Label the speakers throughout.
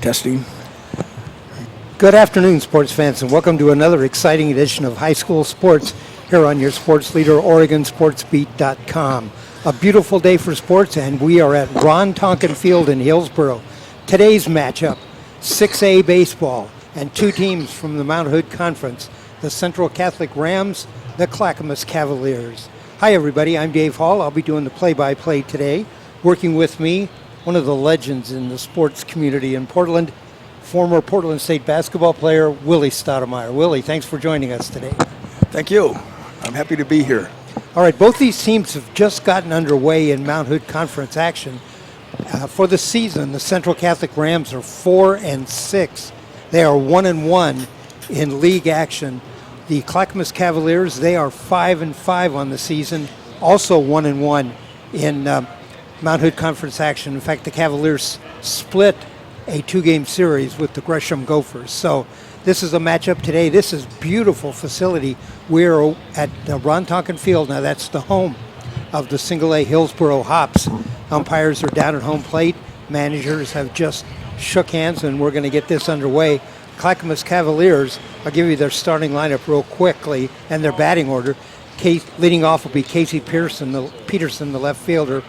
Speaker 1: Testing.
Speaker 2: Good afternoon, sports fans, and welcome to another exciting edition of High School Sports here on your sports leader, OregonSportsBeat.com. A beautiful day for sports, and we are at Ron Tonkin Field in Hillsboro. Today's matchup, 6A baseball, and two teams from the Mount Hood Conference, the Central Catholic Rams, the Clackamas Cavaliers. Hi, everybody. I'm Dave Hall. I'll be doing the play-by-play today. Working with me, one of the legends in the sports community in Portland, former Portland State basketball player, Willie Stoudamire. Willie, thanks for joining us today.
Speaker 1: Thank you. I'm happy to be here.
Speaker 2: All right, both these teams have just gotten underway in Mount Hood Conference action. For the season, the Central Catholic Rams are 4-6. They are 1-1 in league action. The Clackamas Cavaliers, they are 5-5 on the season, also 1-1 in Mount Hood Conference action. In fact, the Cavaliers split a two-game series with the Gresham Gophers. So this is a matchup today. This is beautiful facility. We're at Ron Tonkin Field. Now that's the home of the single-A Hillsboro Hops. Umpires are down at home plate. Managers have just shook hands, and we're going to get this underway. Clackamas Cavaliers, I'll give you their starting lineup real quickly and their batting order. Leading off will be Casey Peterson, the left fielder.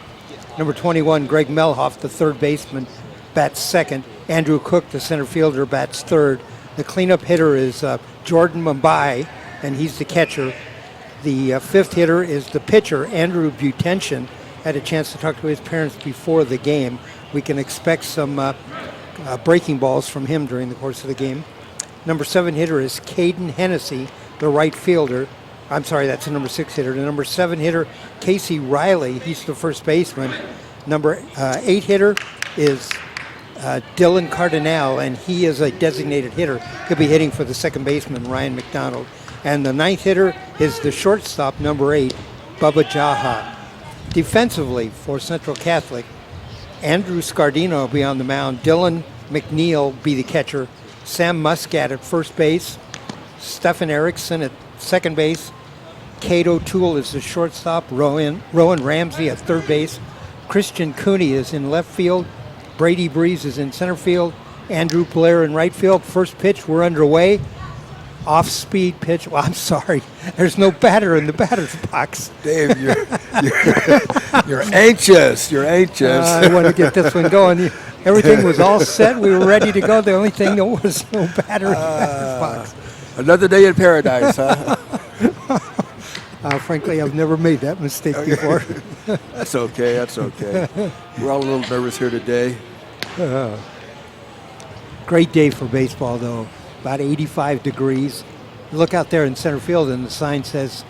Speaker 2: Number 21, Greg Melhoff, the third baseman, bats second. Andrew Cook, the center fielder, bats third. The cleanup hitter is Jordan Mumbai, and he's the catcher. The fifth hitter is the pitcher, Andrew Butension. Had a chance to talk to his parents before the game. We can expect some breaking balls from him during the course of the game. Number 7 hitter is Caden Hennessy, the right fielder. I'm sorry, that's the number 6 hitter. The number 7 hitter, Casey Riley, he's the first baseman. Number 8 hitter is Dylan Cardinale, and he is a designated hitter. He'll be hitting for the second baseman, Ryan McDonald. And the 9th hitter is the shortstop, number 8, Bubba Jaha. Defensively for Central Catholic, Andrew Scardino will be on the mound. Dylan McNeil will be the catcher. Sam Muscat at first base. Stephen Erickson at second base. Kate O'Toole is the shortstop. Rowan Ramsey at third base. Christian Cooney is in left field. Brady Breeze is in center field. Andrew Blair in right field. First pitch, we're underway. Off-speed pitch. Well, I'm sorry. There's no batter in the batter's box.
Speaker 1: Dave, you're anxious. You're anxious.
Speaker 2: I want to get this one going. Everything was all set. We were ready to go. The only thing, there was no batter in the batter's box.
Speaker 1: Another day in paradise, huh?
Speaker 2: Frankly, I've never made that mistake before.
Speaker 1: That's okay. That's okay. We're all a little nervous here today.
Speaker 2: Great day for baseball, though. About 85 degrees. Look out there in center field, and the sign says,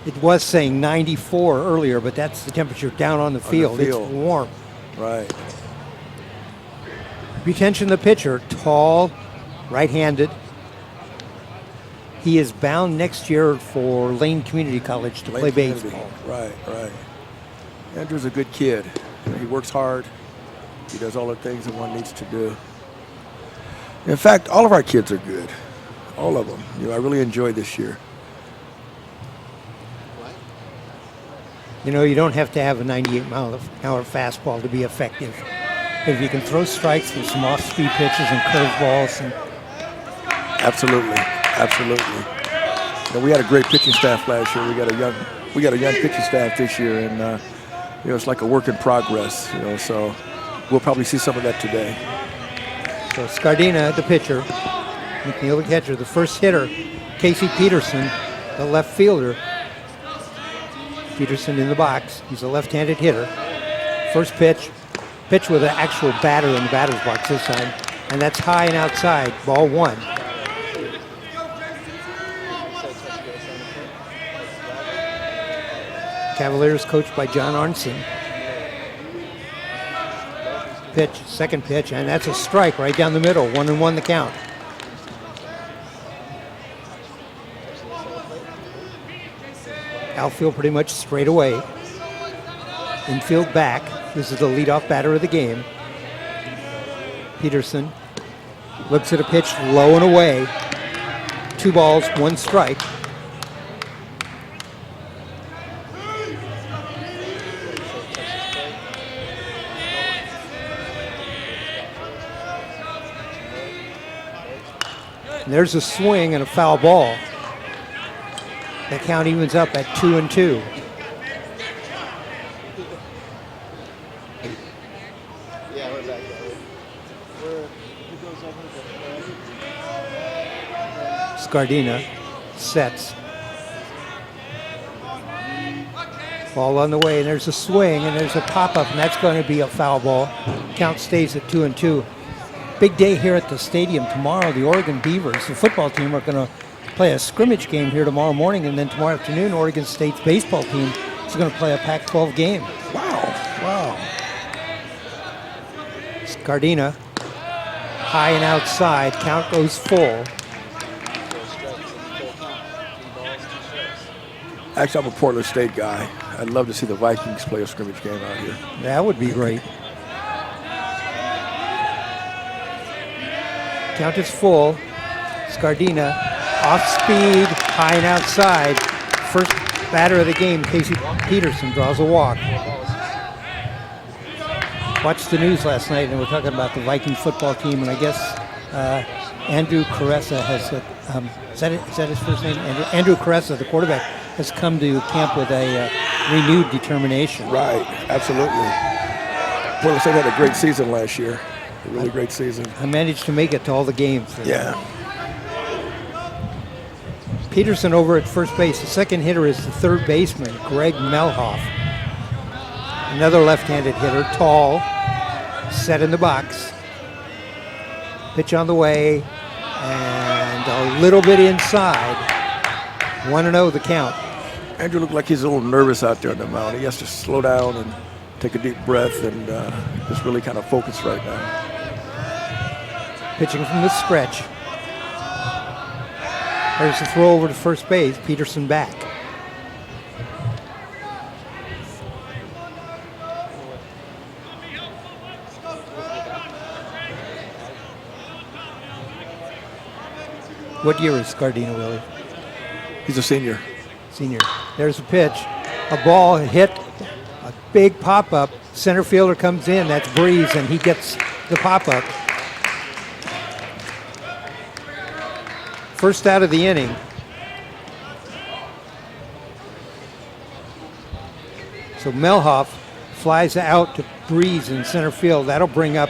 Speaker 2: it was saying 94 earlier, but that's the temperature down on the field. It's warm.
Speaker 1: Right.
Speaker 2: Butension, the pitcher, tall, right-handed. He is bound next year for Lane Community College to play baseball.
Speaker 1: Right. Andrew's a good kid. He works hard. He does all the things that one needs to do. In fact, all of our kids are good. All of them. I really enjoyed this year.
Speaker 2: You don't have to have a 98-mile-an-hour fastball to be effective. If you can throw strikes with some off-speed pitches and curveballs.
Speaker 1: Absolutely. We had a great pitching staff last year. We got a young pitching staff this year, and it's like a work in progress. So we'll probably see some of that today.
Speaker 2: So Scardina, the pitcher, McNeil, the catcher. The first hitter, Casey Peterson, the left fielder. Peterson in the box. He's a left-handed hitter. First pitch with an actual batter in the batter's box this time, and that's high and outside. Ball 1. Cavaliers coached by John Arnson. Second pitch, and that's a strike right down the middle. 1-1 the count. Outfield pretty much straight away. Infield back. This is the leadoff batter of the game. Peterson looks at a pitch low and away. 2 balls, 1 strike. And there's a swing and a foul ball. The count evens up at 2-2. Scardina sets. Ball on the way, and there's a swing, and there's a pop-up, and that's going to be a foul ball. Count stays at 2-2. Big day here at the stadium tomorrow. The Oregon Beavers, the football team, are going to play a scrimmage game here tomorrow morning, and then tomorrow afternoon, Oregon State's baseball team is going to play a Pac-12 game.
Speaker 1: Wow.
Speaker 2: Scardina, high and outside. Count goes full.
Speaker 1: Actually, I'm a Portland State guy. I'd love to see the Vikings play a scrimmage game out here.
Speaker 2: That would be great. Count is full. Scardina off speed, high and outside. First batter of the game, Casey Peterson, draws a walk. Watched the news last night, and we're talking about the Viking football team, and I guess Andrew Caressa has, is that his first name? Andrew Caressa, the quarterback, has come to camp with a renewed determination.
Speaker 1: Right, absolutely. Portland State had a great season last year. A really great season.
Speaker 2: I managed to make it to all the games.
Speaker 1: Yeah.
Speaker 2: Peterson over at first base. The second hitter is the third baseman, Greg Melhoff. Another left-handed hitter, tall, set in the box. Pitch on the way, and a little bit inside. 1-0 the count.
Speaker 1: Andrew looked like he's a little nervous out there on the mound. He has to slow down and take a deep breath and just really kind of focus right now.
Speaker 2: Pitching from the stretch. There's a throw over to first base. Peterson back. What year is Scardina, Willie?
Speaker 1: He's a senior.
Speaker 2: Senior. There's a pitch. A ball hit. A big pop-up. Center fielder comes in. That's Breeze, and he gets the pop-up. First out of the inning. So Melhoff flies out to Breeze in center field. That'll bring up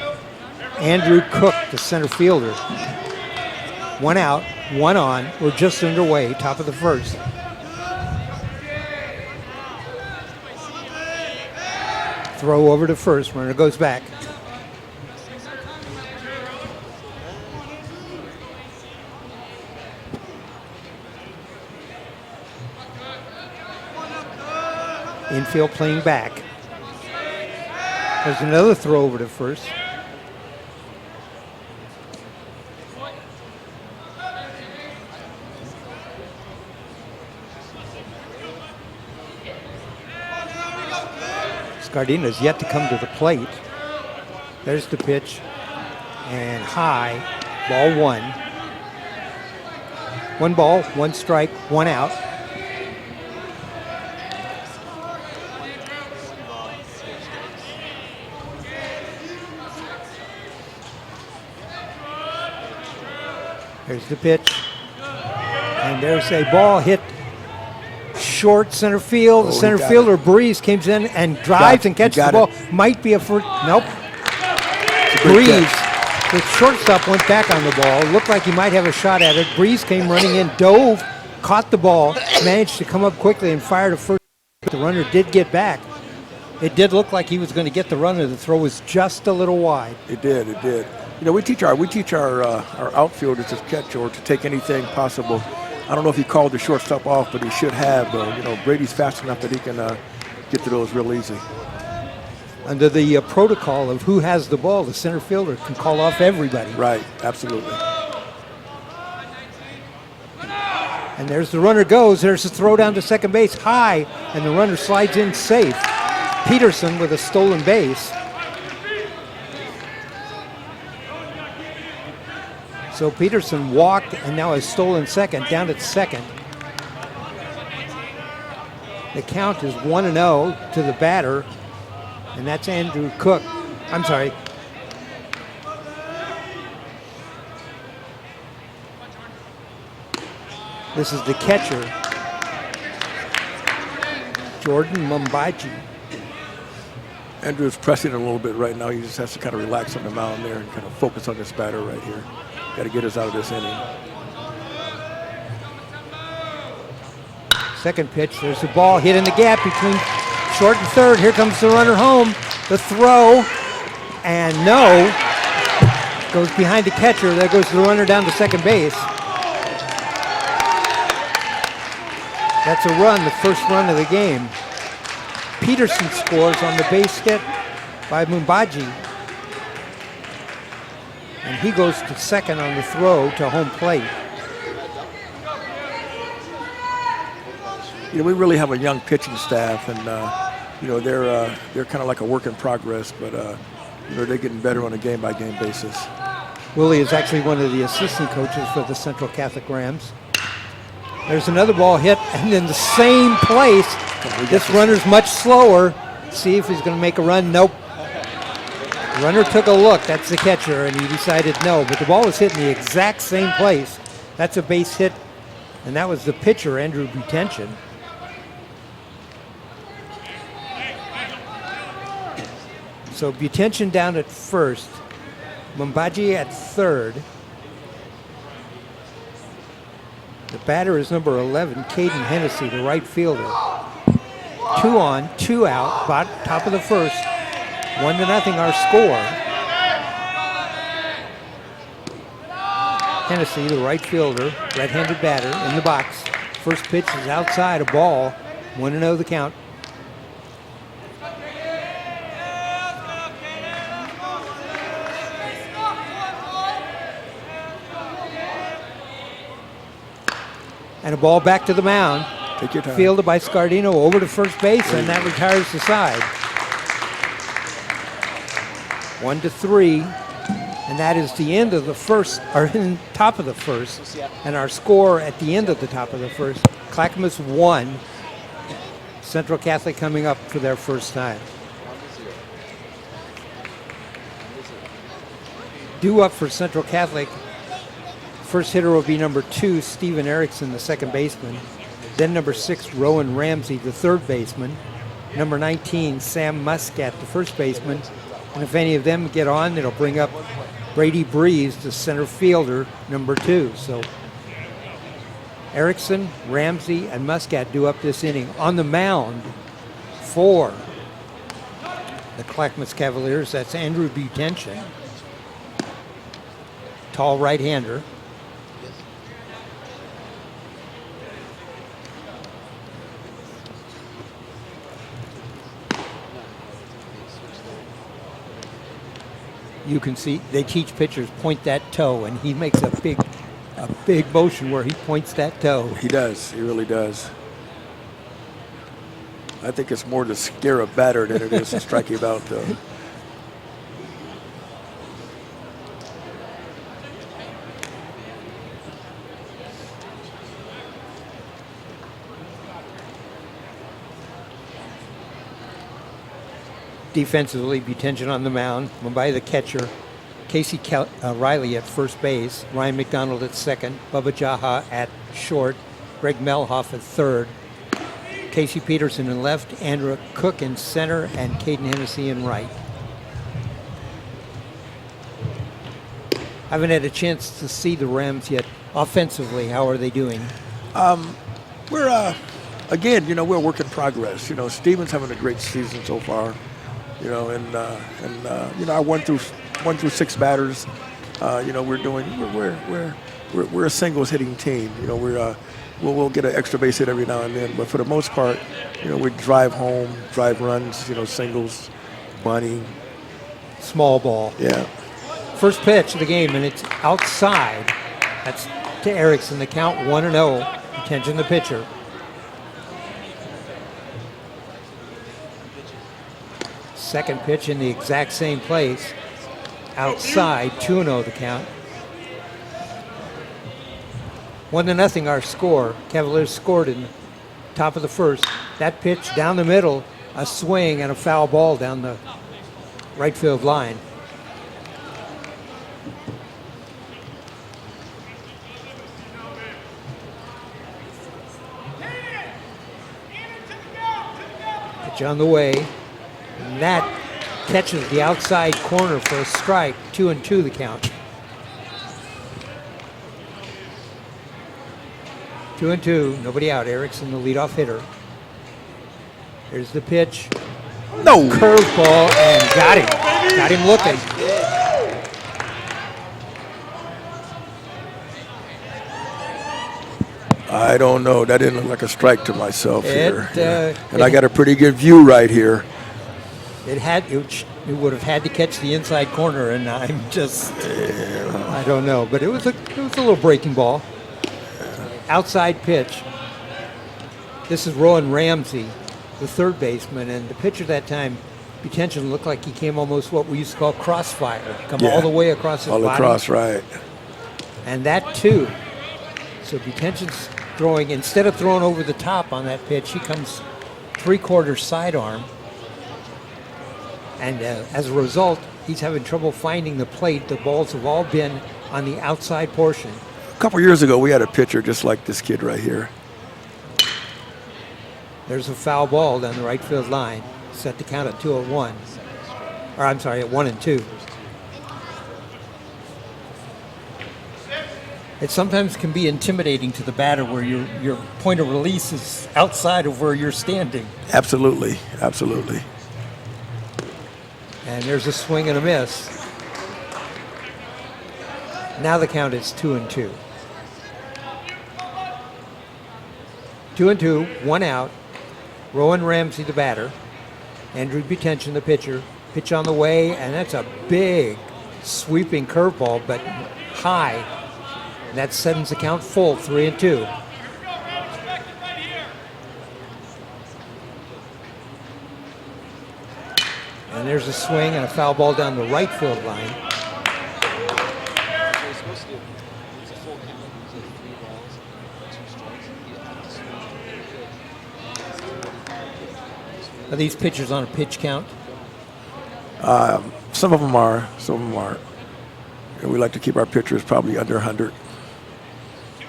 Speaker 2: Andrew Cook, the center fielder. One out, one on. We're just underway, top of the first. Throw over to first. Runner goes back. Infield playing back. There's another throw over to first. Scardina's yet to come to the plate. There's the pitch. And high. Ball one. One ball, one strike, one out. There's the pitch. And there's a ball hit short center field. The center fielder, Breeze, comes in and drives and catches the ball. Might be a first. Nope. Breeze, the shortstop, went back on the ball. Looked like he might have a shot at it. Breeze came running in, dove, caught the ball, managed to come up quickly and fire to first. The runner did get back. It did look like he was going to get the runner. The throw was just a little wide.
Speaker 1: It did. You know, we teach our outfielders to catch or to take anything possible. I don't know if he called the shortstop off, but he should have. Though, you know, Brady's fast enough that he can get to those real easy.
Speaker 2: Under the protocol of who has the ball, the center fielder can call off everybody.
Speaker 1: Right, absolutely.
Speaker 2: And there's the runner goes. There's a throw down to second base, high, and the runner slides in safe. Peterson with a stolen base. So Peterson walked and now has stolen second, down at second. The count is 1-0 to the batter, and that's Andrew Cook. I'm sorry. This is the catcher, Jordan Mumbaji.
Speaker 1: Andrew's pressing a little bit right now. He just has to kind of relax on the mound there and kind of focus on this batter right here. Got to get us out of this inning.
Speaker 2: Second pitch, there's the ball hit in the gap between short and third. Here comes the runner home. The throw, and no, goes behind the catcher. There goes the runner down to second base. That's a run, the first run of the game. Peterson scores on the base hit by Mumbaji. And he goes to second on the throw to home plate.
Speaker 1: You know, we really have a young pitching staff, and you know, they're kind of like a work in progress, but you know, they're getting better on a game-by-game basis.
Speaker 2: Willie is actually one of the assistant coaches for the Central Catholic Rams. There's another ball hit, and in the same place. This runner's much slower. See if he's going to make a run. Nope. The runner took a look. That's the catcher, and he decided no. But the ball was hit in the exact same place. That's a base hit, and that was the pitcher, Andrew Butension. So Butension down at first. Mumbaji at third. The batter is number 11, Caden Hennessy, the right fielder. 2 on, 2 out, top of the first. 1-0 our score. Hennessy, the right fielder, right-handed batter in the box. First pitch is outside, a ball. 1-0 the count. And a ball back to the mound.
Speaker 1: Take your time.
Speaker 2: Fielded by Scardino over to first base, and that retires the side. 1-3, and that is the end of the first, or in top of the first, and our score at the end of the top of the first. Clackamas 1, Central Catholic coming up for their first time. Due up for Central Catholic. First hitter will be number 2, Steven Erickson, the second baseman. Then number 6, Rowan Ramsey, the third baseman. Number 19, Sam Muscat, the first baseman. And if any of them get on, it'll bring up Brady Breeze, the center fielder, number 2. So Erickson, Ramsey, and Muscat do up this inning. On the mound for the Clackamas Cavaliers, that's Andrew Butension, tall right-hander. You can see they teach pitchers point that toe, and he makes a big motion where he points that toe.
Speaker 1: He does. He really does. I think it's more to scare a batter than it is to strike him out, though.
Speaker 2: Defensively, Butension on the mound. Mumbai the catcher. Casey Riley at first base. Ryan McDonald at second. Bubba Jaha at short. Greg Melhoff at third. Casey Peterson in left. Andrew Cook in center. And Caden Hennessy in right. Haven't had a chance to see the Rams yet. Offensively, how are they doing?
Speaker 1: We're, again, you know, we're a work in progress. You know, Steven's having a great season so far. You know, and you know, I won through 6 batters. You know, we're a singles hitting team. You know, we'll get an extra base hit every now and then, but for the most part, you know, we drive home, drive runs. You know, singles, bunting,
Speaker 2: small ball.
Speaker 1: Yeah.
Speaker 2: First pitch of the game, and it's outside. That's to Erickson. The count 1-0. Attention, the pitcher. Second pitch in the exact same place. Outside, 2-0 the count. 1-0 our score. Cavaliers scored in top of the first. That pitch down the middle, a swing and a foul ball down the right field line. Pitch on the way. And that catches the outside corner for a strike. 2-2 the count. 2-2, nobody out. Erickson, the leadoff hitter. Here's the pitch.
Speaker 1: No.
Speaker 2: Curveball, and got him. Got him looking.
Speaker 1: I don't know. That didn't look like a strike to myself here. And I got a pretty good view right here.
Speaker 2: It would have had to catch the inside corner, and I'm just, I don't know. But it was a little breaking ball. Outside pitch. This is Rowan Ramsey, the third baseman, and the pitcher that time, Butension, looked like he came almost what we used to call crossfire. Come all the way across his body.
Speaker 1: All across, right.
Speaker 2: And that too. So Butension's throwing, instead of throwing over the top on that pitch, he comes 3/4 sidearm. And as a result, he's having trouble finding the plate. The balls have all been on the outside portion.
Speaker 1: A couple years ago, we had a pitcher just like this kid right here.
Speaker 2: There's a foul ball down the right field line. Set the count at 2-1. Or I'm sorry, at 1-2. It sometimes can be intimidating to the batter where your point of release is outside of where you're standing.
Speaker 1: Absolutely, absolutely.
Speaker 2: And there's a swing and a miss. Now the count is 2-2. 2-2, 1 out. Rowan Ramsey, the batter. Andrew Butension, the pitcher. Pitch on the way, and that's a big sweeping curveball, but high. And that sends the count full, 3-2. And there's a swing and a foul ball down the right field line. Are these pitchers on a pitch count?
Speaker 1: Some of them are, some of them aren't. And we like to keep our pitchers probably under 100.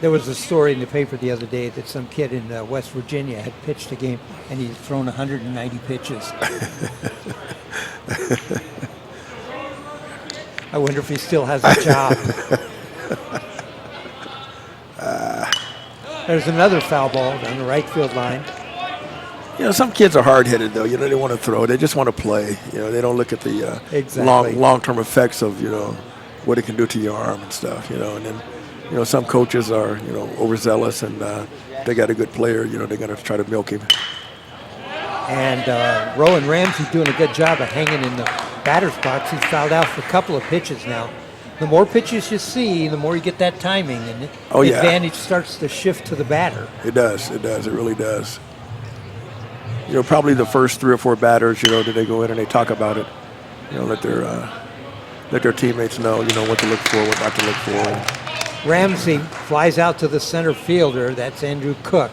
Speaker 2: There was a story in the paper the other day that some kid in West Virginia had pitched a game and he'd thrown 190 pitches. I wonder if he still has a job. There's another foul ball down the right field line.
Speaker 1: You know, some kids are hard-headed, though. You know, they want to throw. They just want to play. You know, they don't look at the long-term effects of, you know, what it can do to your arm and stuff, you know. And then, you know, some coaches are, you know, overzealous, and they got a good player, you know, they're going to try to milk him.
Speaker 2: And Rowan Ramsey doing a good job of hanging in the batter's box. He's fouled out for a couple of pitches now. The more pitches you see, the more you get that timing, and the advantage starts to shift to the batter.
Speaker 1: It does. It does. It really does. You know, probably the first 3 or 4 batters, you know, that they go in and they talk about it, you know, let their teammates know, you know, what to look for, what not to look for.
Speaker 2: Ramsey flies out to the center fielder. That's Andrew Cook.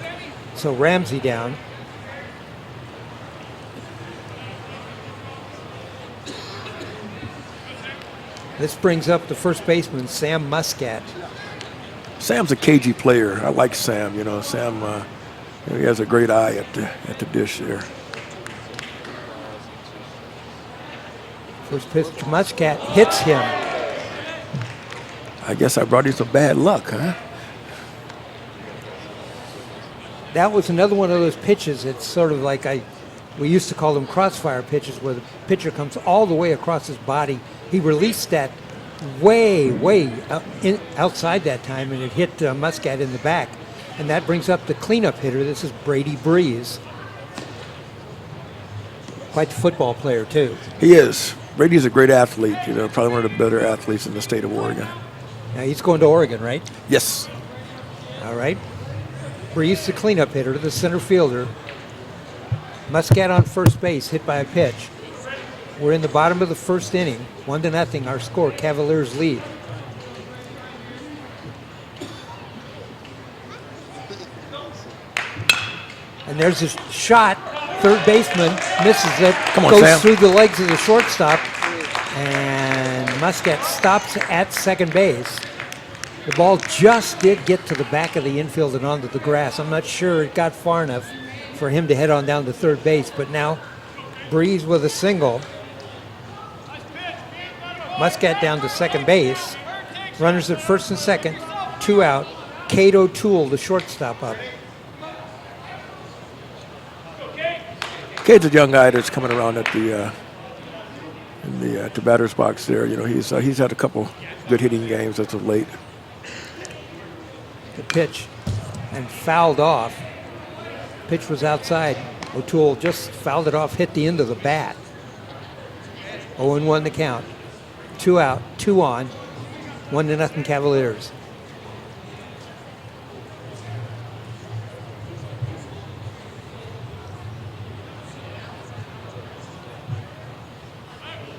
Speaker 2: So Ramsey down. This brings up the first baseman, Sam Muscat.
Speaker 1: Sam's a cagey player. I like Sam, you know. Sam, you know, he has a great eye at the dish there.
Speaker 2: First pitch to Muscat hits him.
Speaker 1: I guess I brought you some bad luck, huh?
Speaker 2: That was another one of those pitches. It's sort of like we used to call them crossfire pitches, where the pitcher comes all the way across his body. He released that way outside that time, and it hit Muscat in the back. And that brings up the cleanup hitter. This is Brady Breeze. Quite the football player, too.
Speaker 1: He is. Brady's a great athlete, you know, probably one of the better athletes in the state of Oregon.
Speaker 2: Now, he's going to Oregon, right?
Speaker 1: Yes.
Speaker 2: All right. Breeze, the cleanup hitter, the center fielder. Muscat on first base, hit by a pitch. We're in the bottom of the first inning. 1-0, our score. Cavaliers lead. And there's a shot. Third baseman misses it.
Speaker 1: Come on,
Speaker 2: goes
Speaker 1: Sam.
Speaker 2: through the legs of the shortstop. And Muscat stops at second base. The ball just did get to the back of the infield and onto the grass. I'm not sure it got far enough for him to head on down to third base, but now Breeze with a single. Muscat down to second base. Runners at first and second. 2 out. Cade O'Toole, the shortstop, up.
Speaker 1: Cade's a young guy that's coming around at the batter's box there. You know, he's had a couple good hitting games as of late.
Speaker 2: The pitch and fouled off. Pitch was outside. O'Toole just fouled it off, hit the end of the bat. 0-1 the count. 2 out, 2 on. 1-0 Cavaliers.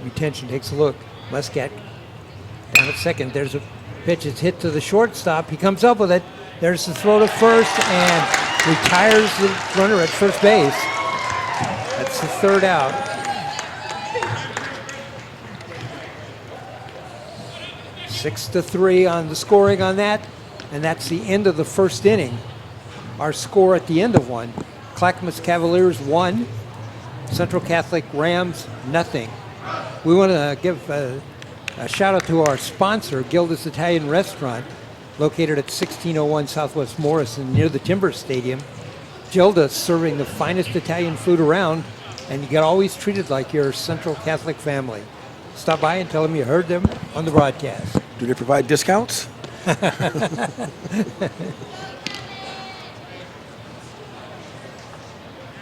Speaker 2: Retention takes a look. Muscat down at second. There's a pitch. It's hit to the shortstop. He comes up with it. There's the throw to first and retires the runner at first base. That's the 3rd out. Six to 3 on the scoring on that, and that's the end of the first inning. Our score at the end of one: Clackamas Cavaliers 1, Central Catholic Rams 0. We want to give a shout out to our sponsor, Gilda's Italian Restaurant, located at 1601 Southwest Morrison near the Timber Stadium. Gilda's serving the finest Italian food around, and you get always treated like your Central Catholic family. Stop by and tell them you heard them on the broadcast.
Speaker 1: Do they provide discounts?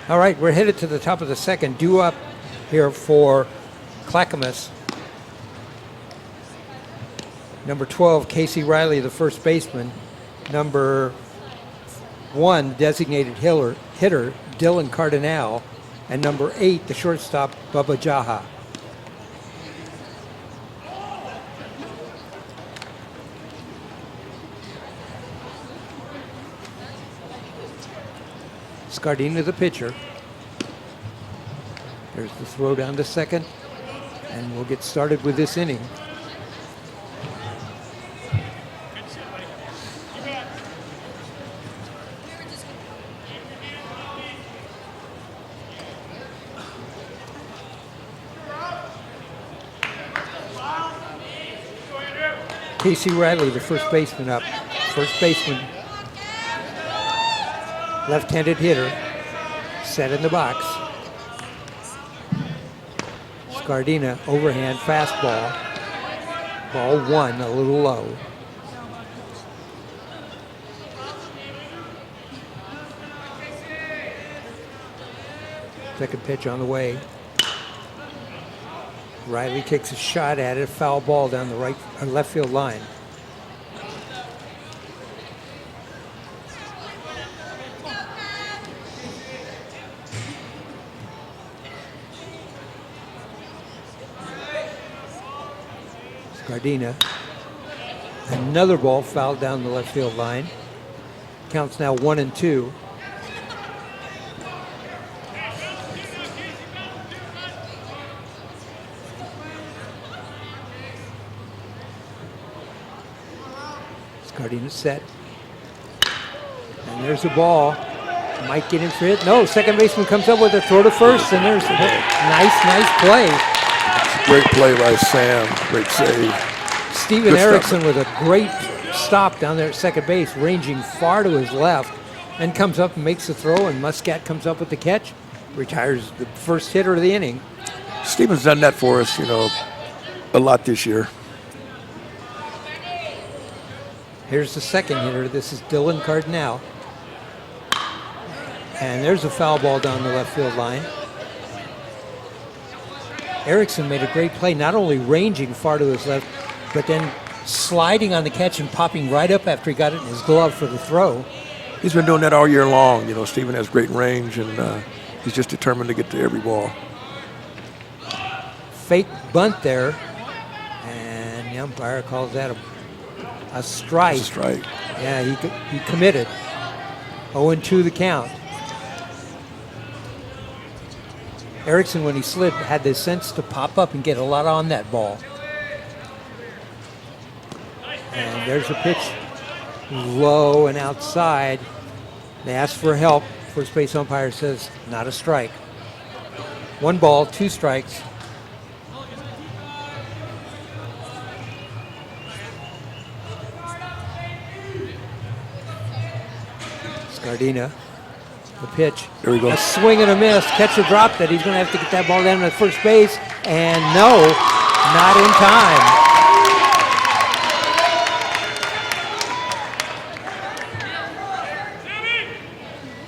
Speaker 2: All right, we're headed to the top of the second. Due up here for Clackamas. Number 12, Casey Riley, the first baseman. Number 1, designated hitter, Dylan Cardinal. And number 8, the shortstop, Bubba Jaha. Scardina, the pitcher. There's the throw down to second. And we'll get started with this inning. Casey Riley, the first baseman, up. First baseman, left-handed hitter, set in the box. Scardina, overhand fastball. Ball 1, a little low. Second pitch on the way. Riley takes a shot at it, foul ball down the right or left field line. Scardina. Another ball fouled down the left field line. Counts now 1-2. Scardina set. And there's the ball. Might get in for it. No, second baseman comes up with a throw to first, and there's a nice play.
Speaker 1: Great play by Sam. Great save.
Speaker 2: Steven Erickson with a great stop down there at second base, ranging far to his left, and comes up and makes the throw, and Muscat comes up with the catch, retires the first hitter of the inning.
Speaker 1: Steven's done that for us, a lot this year.
Speaker 2: Here's the second hitter. This is Dylan Cardinal. And there's a foul ball down the left field line. Erickson made a great play, not only ranging far to his left, but then sliding on the catch and popping right up after he got it in his glove for the throw.
Speaker 1: He's been doing that all year long. Steven has great range, and he's just determined to get to every ball.
Speaker 2: Fake bunt there, and the umpire calls that a strike.
Speaker 1: It's a strike.
Speaker 2: Yeah, he committed. 0-2 the count. Erickson, when he slid, had the sense to pop up and get a lot on that ball. And there's a pitch low and outside. They ask for help. First base umpire says, not a strike. 1 ball, 2 strikes. Scardina, the pitch.
Speaker 1: There we go.
Speaker 2: A swing and a miss. Catcher dropped it. He's going to have to get that ball down to first base. And no, not in time.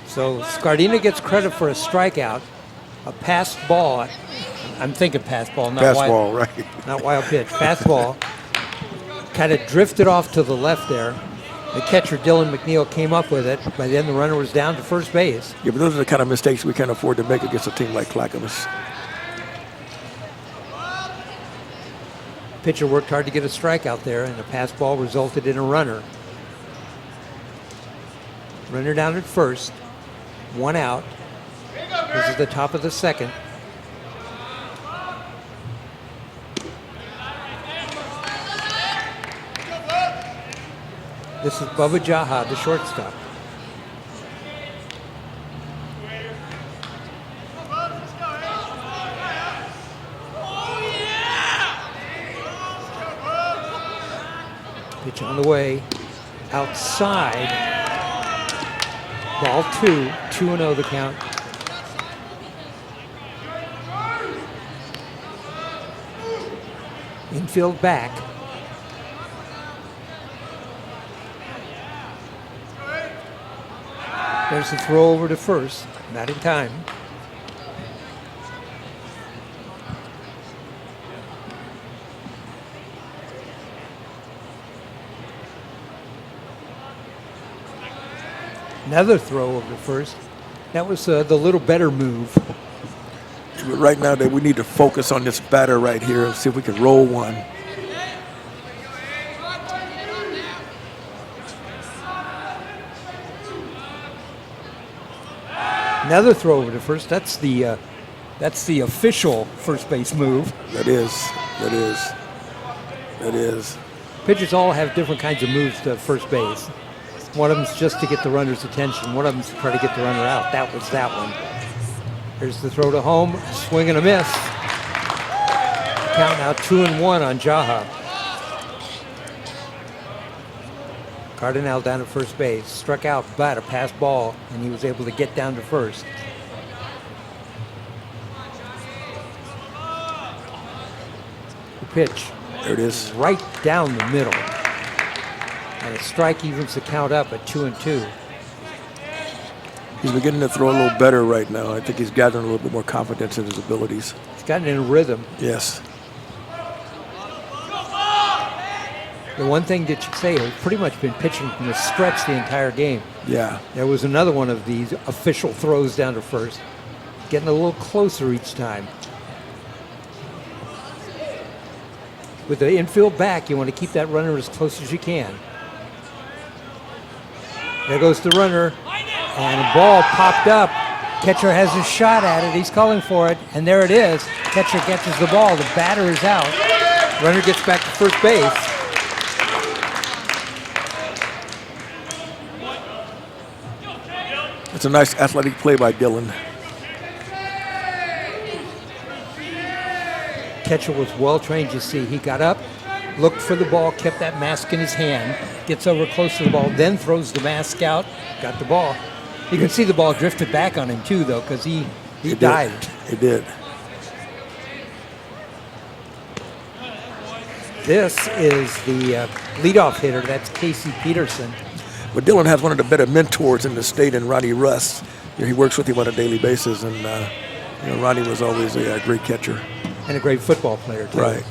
Speaker 2: So Scardina gets credit for a strikeout, a passed ball. I'm thinking passed ball, not
Speaker 1: Pass
Speaker 2: wild,
Speaker 1: ball, right.
Speaker 2: not wild pitch. Passed ball. Kind of drifted off to the left there. The catcher, Dylan McNeil, came up with it. By then, the runner was down to first base.
Speaker 1: Yeah, but those are the kind of mistakes we can't afford to make against a team like Clackamas.
Speaker 2: Pitcher worked hard to get a strikeout there, and a pass ball resulted in a runner. Runner down at first. 1 out. This is the top of the second. This is Bubba Jaha, the shortstop. Pitch on the way. Outside. Ball 2. 2-0 the count. Infield back. There's the throw over to first. Not in time. Another throw over to first. That was the little better move.
Speaker 1: But right now, we need to focus on this batter right here and see if we can roll one.
Speaker 2: Another throw over to first. That's the official first base move.
Speaker 1: That is.
Speaker 2: Pitchers all have different kinds of moves to first base. One of them's just to get the runner's attention. One of them's to try to get the runner out. That was that one. Here's the throw to home. Swing and a miss. Count now 2-1 on Jaha. Cardinal down at first base. Struck out, but a pass ball, and he was able to get down to first. The pitch.
Speaker 1: There it is.
Speaker 2: Right down the middle. And a strike evens the count up at 2-2.
Speaker 1: He's beginning to throw a little better right now. I think he's gathering a little bit more confidence in his abilities.
Speaker 2: He's gotten in a rhythm.
Speaker 1: Yes.
Speaker 2: The one thing that you say, he's pretty much been pitching from the stretch the entire game.
Speaker 1: Yeah.
Speaker 2: There was another one of these official throws down to first. Getting a little closer each time. With the infield back, you want to keep that runner as close as you can. There goes the runner, and a ball popped up. Catcher has a shot at it. He's calling for it, and there it is. Catcher catches the ball. The batter is out. Runner gets back to first base.
Speaker 1: It's a nice athletic play by Dylan.
Speaker 2: Catcher was well trained, you see. He got up, looked for the ball, kept that mask in his hand, gets over close to the ball, then throws the mask out, got the ball. You can see the ball drifted back on him too, though, because he dived.
Speaker 1: He did.
Speaker 2: This is the leadoff hitter. That's Casey Peterson.
Speaker 1: But Dylan has one of the better mentors in the state in Ronnie Russ. He works with him on a daily basis, and Ronnie was always a great catcher.
Speaker 2: And a great football player, too.
Speaker 1: Right.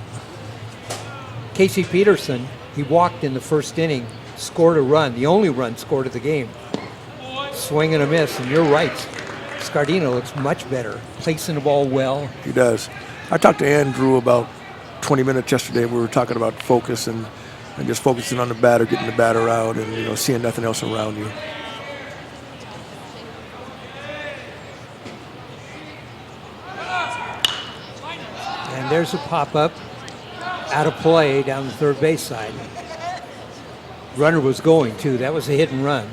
Speaker 2: Casey Peterson, he walked in the first inning, scored a run, the only run scored of the game. Swing and a miss, and you're right. Scardina looks much better, placing the ball well.
Speaker 1: He does. I talked to Andrew about 20 minutes yesterday. We were talking about focus and just focusing on the batter, getting the batter out, and seeing nothing else around you.
Speaker 2: And there's a pop-up out of play down the third base side. Runner was going, too. That was a hit and run.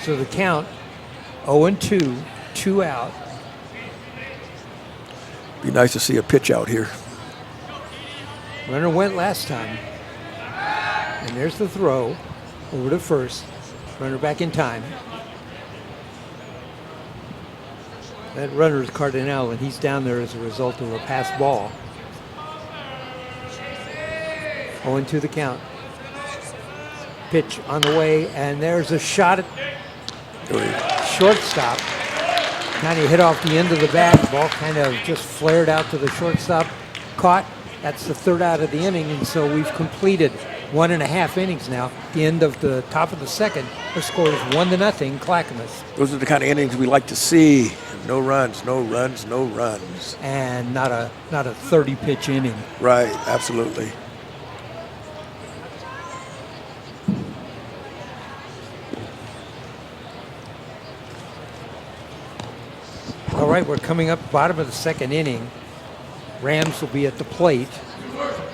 Speaker 2: So the count 0-2, 2 out.
Speaker 1: Be nice to see a pitch out here.
Speaker 2: Runner went last time. And there's the throw over to first. Runner back in time. That runner is Cardinal, and he's down there as a result of a pass ball. 0-2 the count. Pitch on the way, and there's a shot at shortstop. Kind of hit off the end of the bat. The ball kind of just flared out to the shortstop. Caught. That's the third out of the inning, and so we've completed 1.5 innings now. The end of the top of the second. Our score is 1-0, Clackamas.
Speaker 1: Those are the kind of innings we like to see. No runs, no runs, no runs.
Speaker 2: And not a 30-pitch inning.
Speaker 1: Right, absolutely.
Speaker 2: All right, we're coming up bottom of the second inning. Rams will be at the plate.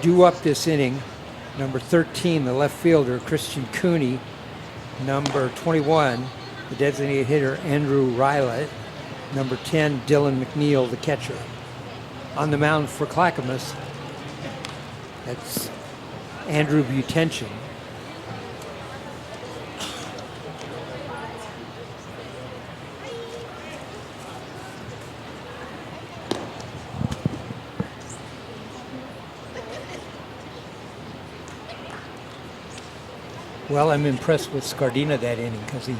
Speaker 2: Due up this inning, number 13, the left fielder, Christian Cooney. Number 21, the designated hitter, Andrew Riley. Number 10, Dylan McNeil, the catcher. On the mound for Clackamas, that's Andrew Butension. Well, I'm impressed with Scardina that inning because he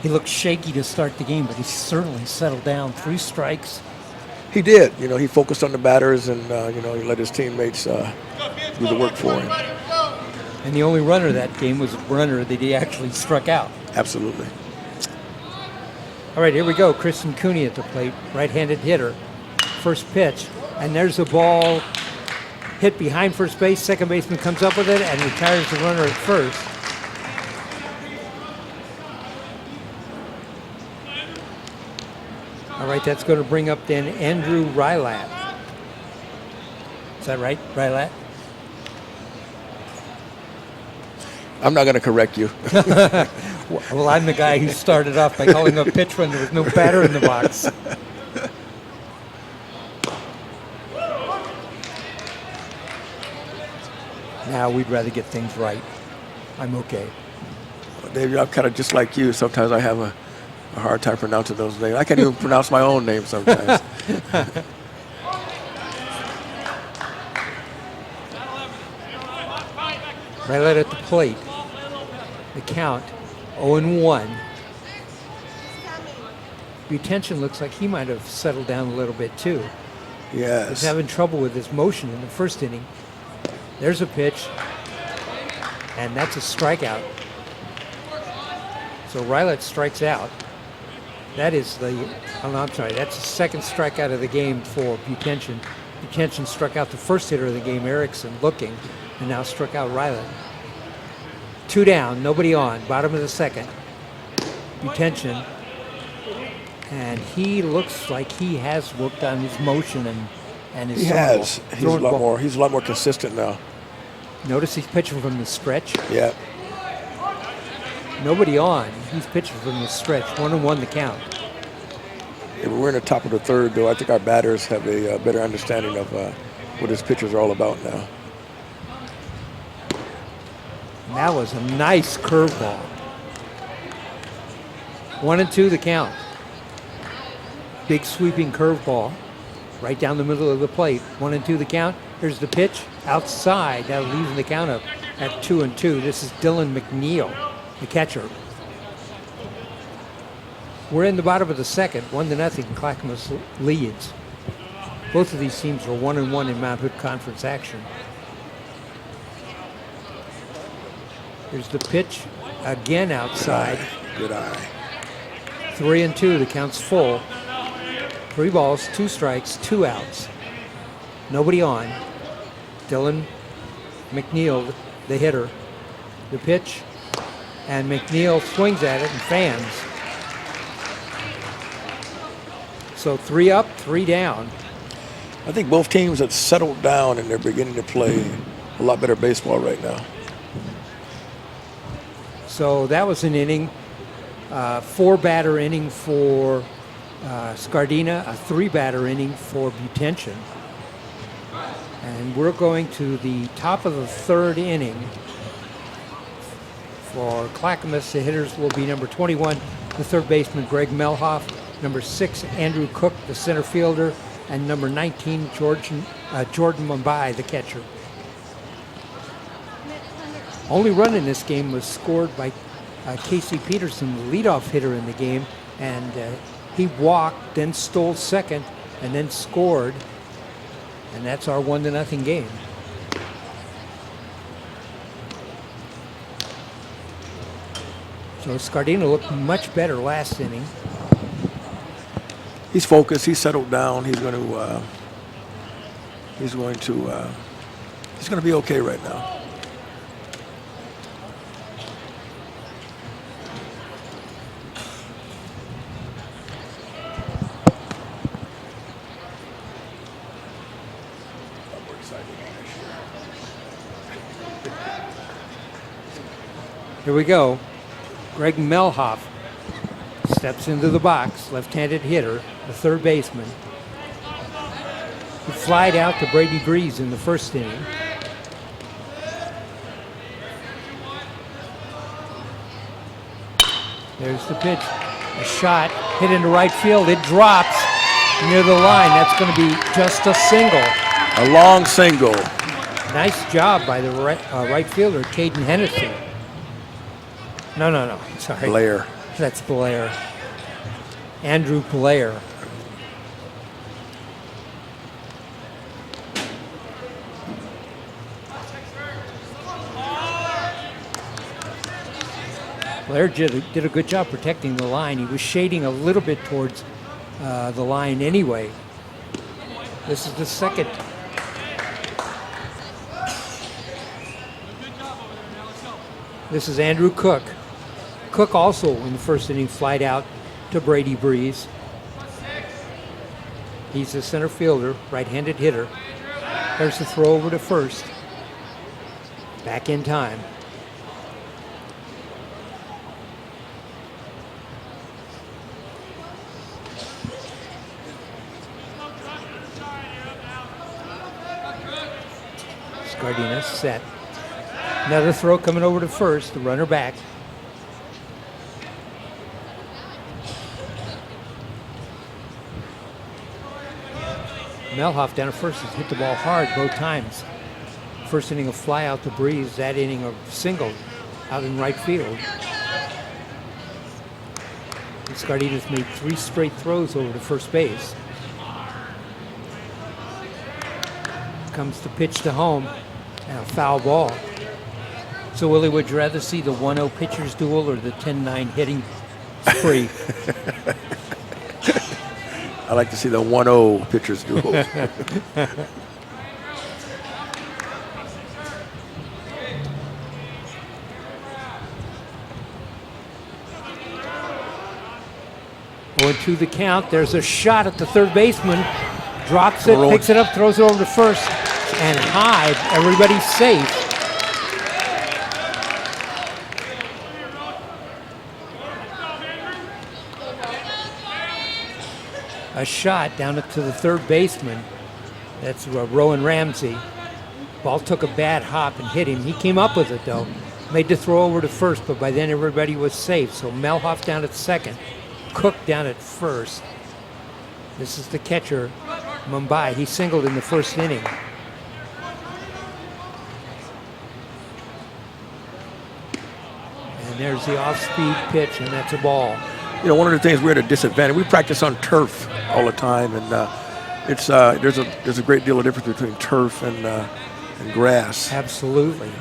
Speaker 2: looked shaky to start the game, but he certainly settled down. 3 strikes.
Speaker 1: He did. You know, he focused on the batters and, he let his teammates do the work for him.
Speaker 2: And the only runner that game was a runner that he actually struck out.
Speaker 1: Absolutely.
Speaker 2: All right, here we go. Christian Cooney at the plate, right-handed hitter. First pitch, and there's a ball hit behind first base. Second baseman comes up with it and retires the runner at first. All right, that's going to bring up then Andrew Rylat. Is that right, Rylat?
Speaker 1: I'm not going to correct you.
Speaker 2: Well, I'm the guy who started off by calling a pitch when there was no batter in the box. Now we'd rather get things right. I'm okay.
Speaker 1: Dave, I'm kind of just like you. Sometimes I have a hard time pronouncing those names. I can't even pronounce my own name sometimes.
Speaker 2: Rylat at the plate. The count 0-1. Butension looks like he might have settled down a little bit too.
Speaker 1: Yes.
Speaker 2: He's having trouble with his motion in the first inning. There's a pitch, and that's a strikeout. So Rylat strikes out. That is that's the second strikeout of the game for Butension. Butension struck out the first hitter of the game, Erickson, looking, and now struck out Rylat. 2 down, nobody on, bottom of the second. Butension, and he looks like he has worked on his motion and his.
Speaker 1: He has. He's a lot more consistent now.
Speaker 2: Notice he's pitching from the stretch.
Speaker 1: Yeah.
Speaker 2: Nobody on. He's pitching from the stretch. 1-1 the count.
Speaker 1: Yeah, we're in the top of the third, though. I think our batters have a better understanding of what his pitchers are all about now.
Speaker 2: And that was a nice curveball. 1-2 the count. Big sweeping curveball right down the middle of the plate. 1-2 the count. Here's the pitch outside. That'll leave the count up at 2-2. This is Dylan McNeil, the catcher. We're in the bottom of the second, 1-0. Clackamas leads. Both of these teams are 1-1 in Mount Hood Conference action. Here's the pitch again outside.
Speaker 1: Good eye.
Speaker 2: 3-2. The count's full. 3 balls, 2 strikes, 2 outs. Nobody on. Dylan McNeil, the hitter. The pitch, and McNeil swings at it and fans. So 3 up, 3 down.
Speaker 1: I think both teams have settled down and they're beginning to play a lot better baseball right now.
Speaker 2: So that was an inning. 4-batter inning for Scardina, a 3-batter inning for Butension. And we're going to the top of the 3rd inning. For Clackamas, the hitters will be number 21, the third baseman Greg Melhoff, number 6, Andrew Cook, the center fielder, and number 19, Jordan Mumbai, the catcher. Only run in this game was scored by Casey Peterson, the leadoff hitter in the game, and he walked, then stole second, and then scored, and that's our 1-0 game. So Scardina looked much better last inning.
Speaker 1: He's focused. He's settled down. He's going to be okay right now.
Speaker 2: Here we go. Greg Melhoff steps into the box, left-handed hitter, the third baseman. He flied out to Brady Breeze in the first inning. There's the pitch. A shot hit into right field. It drops near the line. That's going to be just a single.
Speaker 1: A long single.
Speaker 2: Nice job by the right fielder, Caden Hennessy. No. Sorry.
Speaker 1: Blair.
Speaker 2: That's Blair. Andrew Blair. Blair did a good job protecting the line. He was shading a little bit towards the line anyway. This is the second. This is Andrew Cook. Cook also in the first inning flied out to Brady Breeze. He's the center fielder, right-handed hitter. There's the throw over to first. Back in time. Scardina set. Another throw coming over to first, the runner back. Melhoff down at first has hit the ball hard both times. First inning a fly out to Breeze, that inning a single out in right field. And Scardina's made 3 straight throws over to first base. Comes the pitch to home and a foul ball. So Willie, would you rather see the 1-0 pitchers duel or the 10-9 hitting spree?
Speaker 1: I like to see the 1-0 pitchers duel.
Speaker 2: 0-2 the count. There's a shot at the third baseman. Drops it, picks it up, throws it over to first, and high. Everybody's safe. A shot down to the third baseman. That's Rowan Ramsey. Ball took a bad hop and hit him. He came up with it, though. Made the throw over to first, but by then everybody was safe. So Melhoff down at second. Cook down at first. This is the catcher, Mumbai. He singled in the first inning. And there's the off-speed pitch, and that's a ball.
Speaker 1: You know, one of the things we're at a disadvantage. We practice on turf all the time, and there's a great deal of difference between turf and grass.
Speaker 2: Absolutely.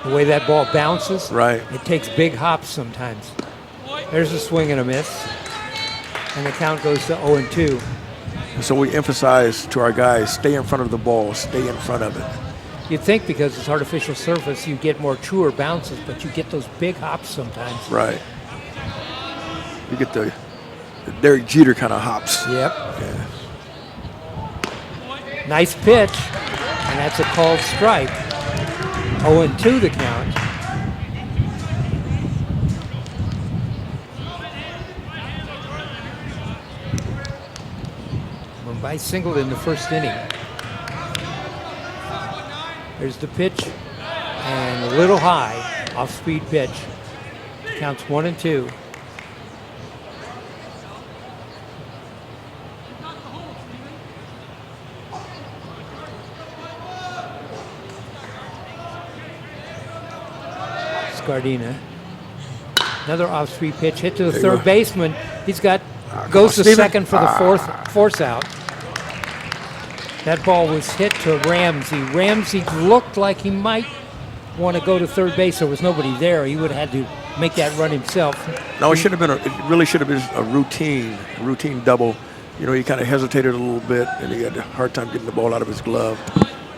Speaker 2: The way that ball bounces,
Speaker 1: right?
Speaker 2: It takes big hops sometimes. There's a swing and a miss, and the count goes to 0-2.
Speaker 1: And so we emphasize to our guys, stay in front of the ball, stay in front of it.
Speaker 2: You'd think because it's artificial surface, you get more truer bounces, but you get those big hops sometimes.
Speaker 1: Right. You get the Derek Jeter kind of hops.
Speaker 2: Yep.
Speaker 1: Yeah.
Speaker 2: Nice pitch, and that's a called strike. 0-2 the count. Mumbai singled in the first inning. There's the pitch, and a little high, off-speed pitch. Counts 1-2. Scardina. Another off-speed pitch hit to the third baseman. He's got goes to second for the force out. That ball was hit to Ramsey. Ramsey looked like he might want to go to third base. There was nobody there. He would have had to make that run himself.
Speaker 1: No, it really should have been a routine double. You know, he kind of hesitated a little bit, and he had a hard time getting the ball out of his glove.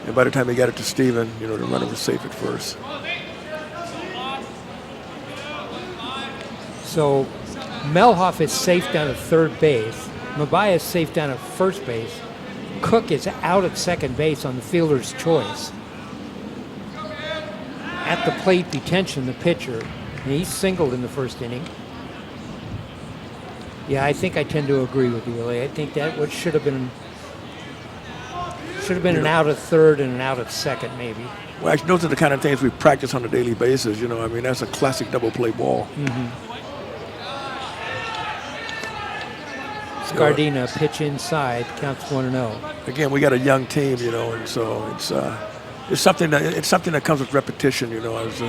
Speaker 1: And by the time he got it to Steven, you know, the runner was safe at first.
Speaker 2: So Melhoff is safe down at third base. Mabaya is safe down at first base. Cook is out at second base on the fielder's choice. At the plate, Butension, the pitcher, and he singled in the first inning. Yeah, I think I tend to agree with you, Willie. I think that what should have been an out at third and an out at second, maybe.
Speaker 1: Well, actually, those are the kind of things we practice on a daily basis. You know, I mean, that's a classic double play ball.
Speaker 2: Mm-hmm. Scardina, pitch inside, counts 1-0.
Speaker 1: Again, we got a young team, you know, and so it's something that comes with repetition, you know. As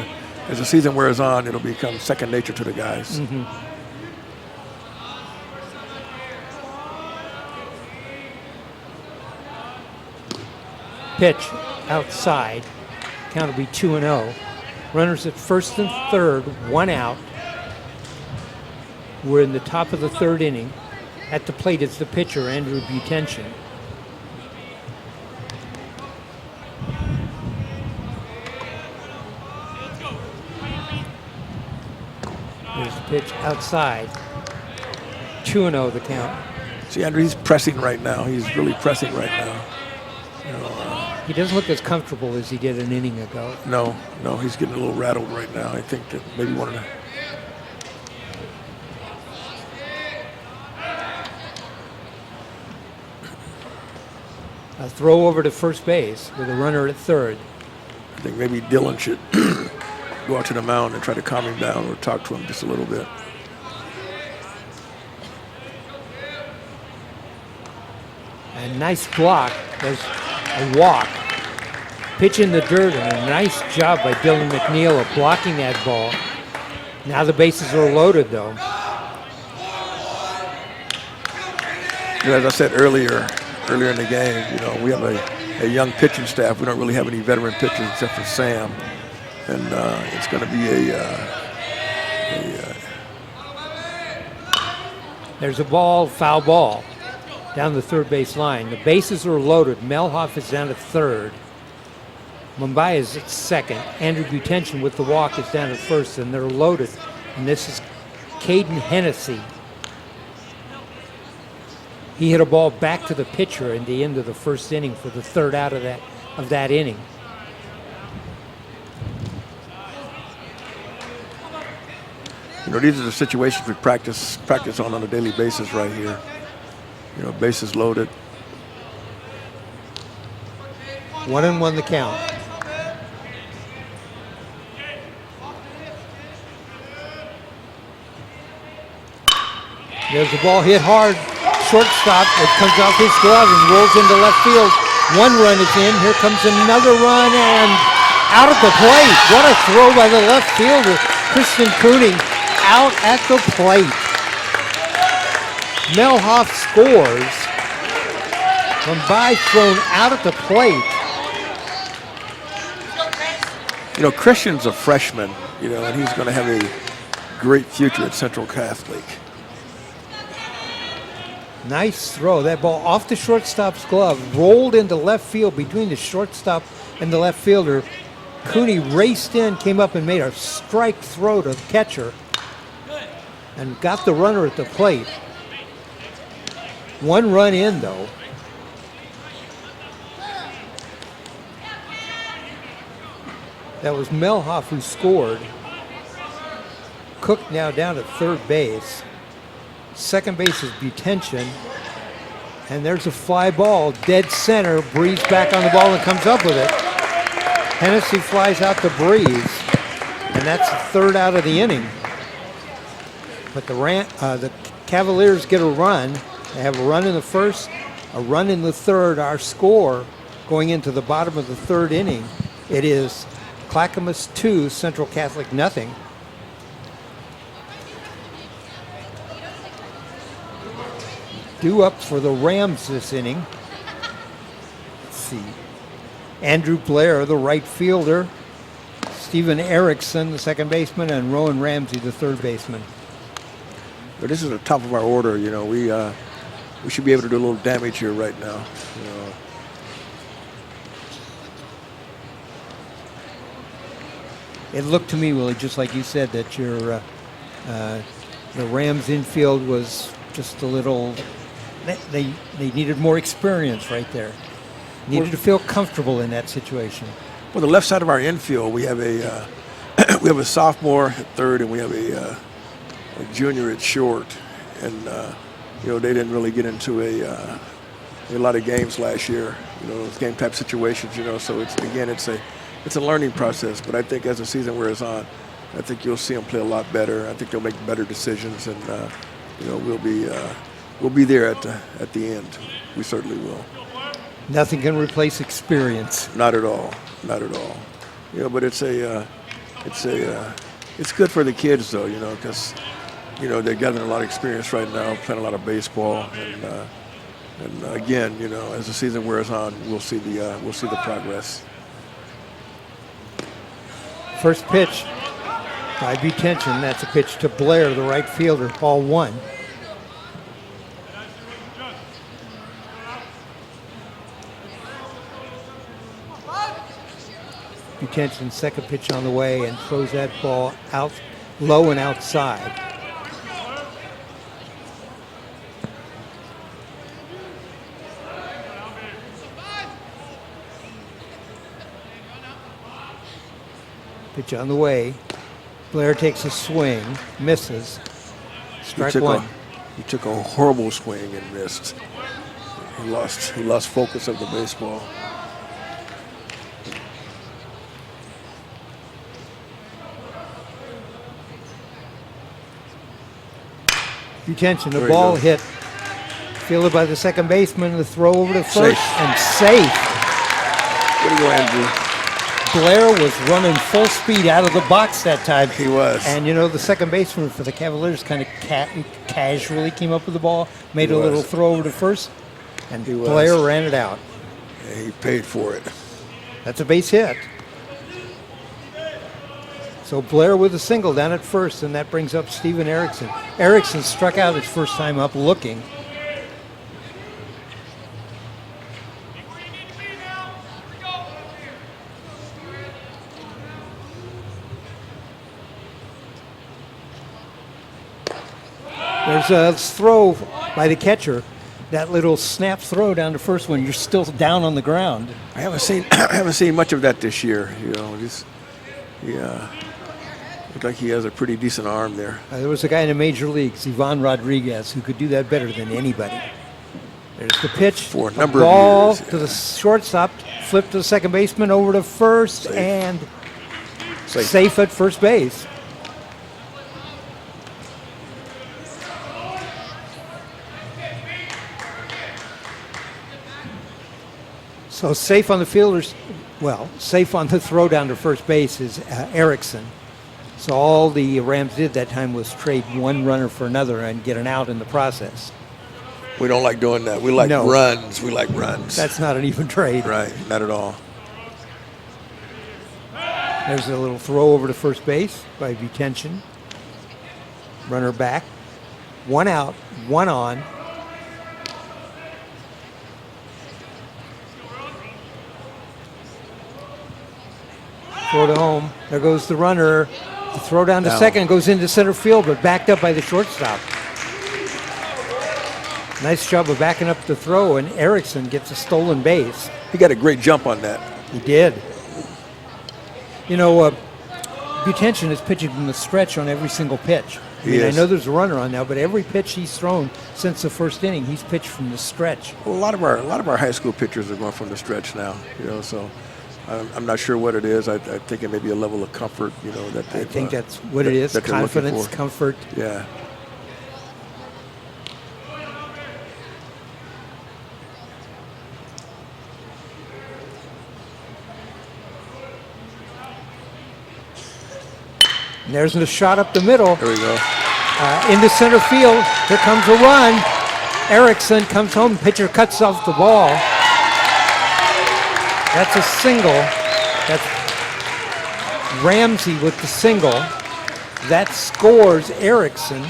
Speaker 1: the season wears on, it'll become second nature to the guys.
Speaker 2: Mm-hmm. Pitch outside, count will be 2-0. Runners at first and third, one out. We're in the top of the third inning. At the plate, it's the pitcher, Andrew Butension. There's the pitch outside. 2-0 the count.
Speaker 1: See, Andrew, he's pressing right now. He's really pressing right now. You know,
Speaker 2: he doesn't look as comfortable as he did an inning ago.
Speaker 1: No, he's getting a little rattled right now. I think that maybe one of the...
Speaker 2: A throw over to first base with a runner at third.
Speaker 1: I think maybe Dylan should go out to the mound and try to calm him down or talk to him just a little bit.
Speaker 2: A nice block. There's a walk. Pitch in the dirt, and a nice job by Dylan McNeil of blocking that ball. Now the bases are loaded, though.
Speaker 1: As I said earlier in the game, you know, we have a young pitching staff. We don't really have any veteran pitchers except for Sam, and it's going to be
Speaker 2: There's a ball, foul ball, down the third base line. The bases are loaded. Melhoff is down at third. Mumbai is at second. Andrew Butension with the walk is down at first, and they're loaded. And this is Caden Hennessy. He hit a ball back to the pitcher in the end of the first inning for the third out of that inning.
Speaker 1: You know, these are the situations we practice on a daily basis right here. You know, bases loaded.
Speaker 2: 1-1 the count. There's the ball hit hard. Shortstop, it comes off his glove and rolls into left field. One run is in. Here comes another run and out at the plate. What a throw by the left fielder, Christian Cooney, out at the plate. Melhoff scores. Mumbai thrown out at the plate.
Speaker 1: You know, Christian's a freshman, you know, and he's going to have a great future at Central Catholic.
Speaker 2: Nice throw. That ball off the shortstop's glove, rolled into left field between the shortstop and the left fielder. Cooney raced in, came up and made a strike throw to the catcher and got the runner at the plate. One run in, though. That was Melhoff who scored. Cook now down at third base. Second base is Butension. And there's a fly ball, dead center. Breeze back on the ball and comes up with it. Hennessy flies out to Breeze, and that's the third out of the inning. But the Cavaliers get a run. They have a run in the first, a run in the third. Our score going into the bottom of the third inning, it is Clackamas 2, Central Catholic nothing. Due up for the Rams this inning. Let's see. Andrew Blair, the right fielder. Steven Erickson, the second baseman, and Rowan Ramsey, the third baseman.
Speaker 1: But this is the top of our order. You know, we should be able to do a little damage here right now. You know.
Speaker 2: It looked to me, Willie, just like you said, that your the Rams infield was just a little. They needed more experience right there. Needed to feel comfortable in that situation.
Speaker 1: Well, the left side of our infield, we have a we have a sophomore at third, and we have a junior at short, and you know, they didn't really get into a lot of games last year. You know, those game type situations. You know, so it's a learning process. But I think as the season wears on, I think you'll see them play a lot better. I think they'll make better decisions, and you know, we'll be there at the end. We certainly will.
Speaker 2: Nothing can replace experience.
Speaker 1: Not at all. Not at all. You know, but it's good for the kids though. You know, because you know they're gathering a lot of experience right now, playing a lot of baseball, and again, you know, as the season wears on, we'll see the progress.
Speaker 2: First pitch by Butension. That's a pitch to Blair, the right fielder. Ball one. Butension's second pitch on the way and throws that ball out low and outside. Pitch on the way. Blair takes a swing, misses. Strike one.
Speaker 1: He took a horrible swing and missed. He lost focus of the baseball.
Speaker 2: Butension, the ball hit. Fielded by the second baseman, the throw over to first, and safe.
Speaker 1: Way to go, Andrew.
Speaker 2: Blair was running full speed out of the box that time.
Speaker 1: He was.
Speaker 2: And, you know, the second baseman for the Cavaliers kind of casually came up with the ball, made a little throw over to first, and Blair ran it out.
Speaker 1: Yeah, he paid for it.
Speaker 2: That's a base hit. So Blair with a single down at first, and that brings up Steven Erickson. Erickson struck out his first time up looking. There's a throw by the catcher. That little snap throw down to first when you're still down on the ground.
Speaker 1: I haven't seen much of that this year. You know, looked like he has a pretty decent arm there.
Speaker 2: There was a guy in the major leagues, Ivan Rodriguez, who could do that better than anybody. There's the pitch.
Speaker 1: For a number
Speaker 2: ball
Speaker 1: of years.
Speaker 2: To the shortstop, flip to the second baseman, over to first, and safe at first base. So safe on the fielders, well, safe on the throw down to first base is Erickson. So all the Rams did that time was trade one runner for another and get an out in the process.
Speaker 1: We don't like doing that. We like runs. We like runs.
Speaker 2: That's not an even trade.
Speaker 1: Right, not at all.
Speaker 2: There's a little throw over to first base by Butension. Runner back. One out, one on. Throw to home. There goes the runner. The throw down to second goes into center field, but backed up by the shortstop. Nice job of backing up the throw, and Erickson gets a stolen base.
Speaker 1: He got a great jump on that.
Speaker 2: He did. You know, Butension is pitching from the stretch on every single pitch. I mean, I know there's a runner on now, but every pitch he's thrown since the first inning, he's pitched from the stretch.
Speaker 1: Well, a lot of our high school pitchers are going from the stretch now. So I'm not sure what it is. I think it may be a level of comfort. That
Speaker 2: I think that's what it is. Confidence, comfort.
Speaker 1: Yeah.
Speaker 2: And there's a shot up the middle.
Speaker 1: There we go.
Speaker 2: Into center field. Here comes a run. Erickson comes home. Pitcher cuts off the ball. That's a single. That's Ramsey with the single. That scores Erickson.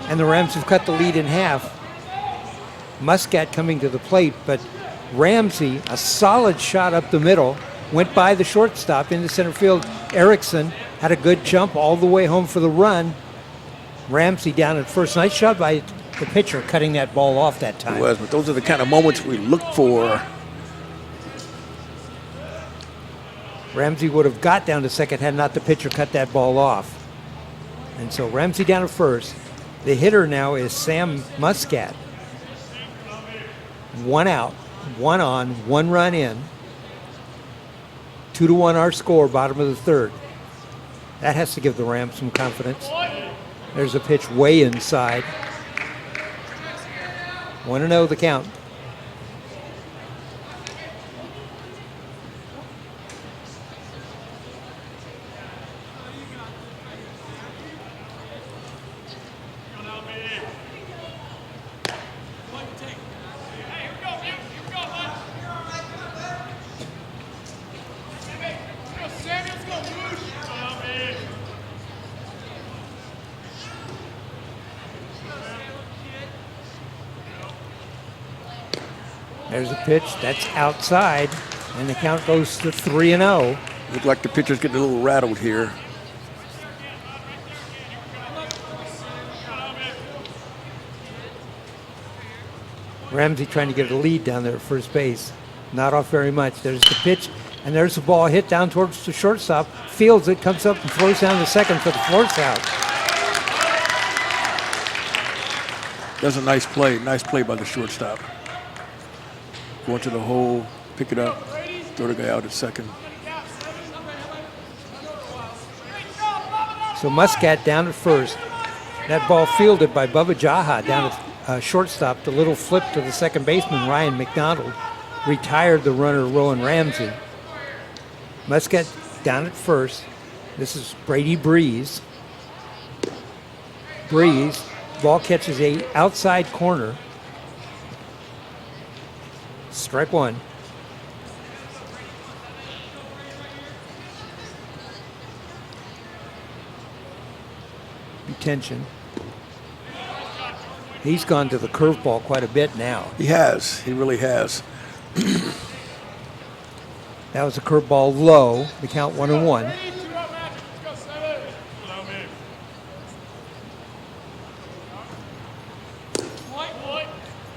Speaker 2: And the Rams have cut the lead in half. Muscat coming to the plate, but Ramsey, a solid shot up the middle, went by the shortstop into center field. Erickson had a good jump all the way home for the run. Ramsey down at first. Nice shot by the pitcher cutting that ball off that time.
Speaker 1: It was, but those are the kind of moments we look for.
Speaker 2: Ramsey would have got down to second had not the pitcher cut that ball off. And so Ramsey down at first. The hitter now is Sam Muscat. 1 out, 1 on, 1 run in. 2-1 our score, bottom of the third. That has to give the Rams some confidence. There's a pitch way inside. 1-0 the count. There's a pitch that's outside, and the count goes to 3-0.
Speaker 1: Look like the pitcher's getting a little rattled here.
Speaker 2: Ramsey trying to get a lead down there at first base. Not off very much. There's the pitch, and there's the ball hit down towards the shortstop. Fields it, comes up and throws down to second for the force out.
Speaker 1: That's a nice play. Nice play by the shortstop. Going to the hole, pick it up, throw the guy out at second.
Speaker 2: So Muscat down at first. That ball fielded by Bubba Jaha down at shortstop. The little flip to the second baseman, Ryan McDonald, retired the runner, Rowan Ramsey. Muscat down at first. This is Brady Breeze. Breeze, ball catches a outside corner. Strike one. Retention. He's gone to the curveball quite a bit now.
Speaker 1: He has. He really has.
Speaker 2: That was a curveball low. The count 1-1.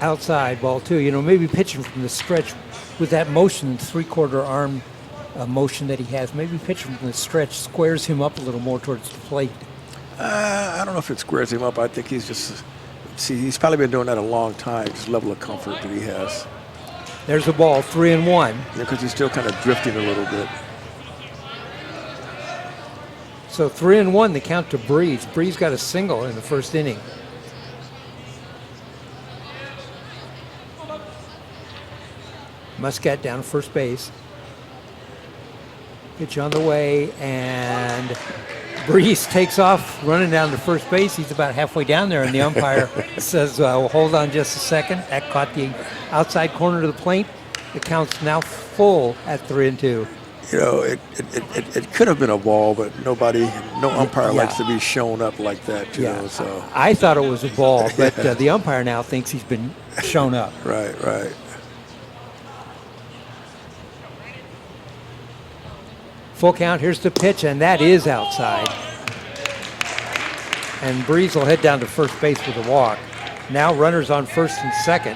Speaker 2: Outside ball two. Maybe pitching from the stretch with that motion, 3/4 arm motion that he has. Maybe pitching from the stretch squares him up a little more towards the plate.
Speaker 1: I don't know if it squares him up. I think he's probably been doing that a long time. Just level of comfort that he has.
Speaker 2: There's a ball, 3-1.
Speaker 1: Because he's still kind of drifting a little bit.
Speaker 2: So 3-1, the count to Breeze. Breeze got a single in the first inning. Muscat down at first base. Pitch on the way, and Breeze takes off running down to first base. He's about halfway down there, and the umpire says, well, hold on just a second. That caught the outside corner of the plate. The count's now full at 3-2.
Speaker 1: It could have been a ball, but no umpire likes to be shown up like that, you know. So
Speaker 2: I thought it was a ball, but the umpire now thinks he's been shown up.
Speaker 1: Right.
Speaker 2: Full count, here's the pitch, and that is outside. And Breeze will head down to first base with a walk. Now runners on first and second.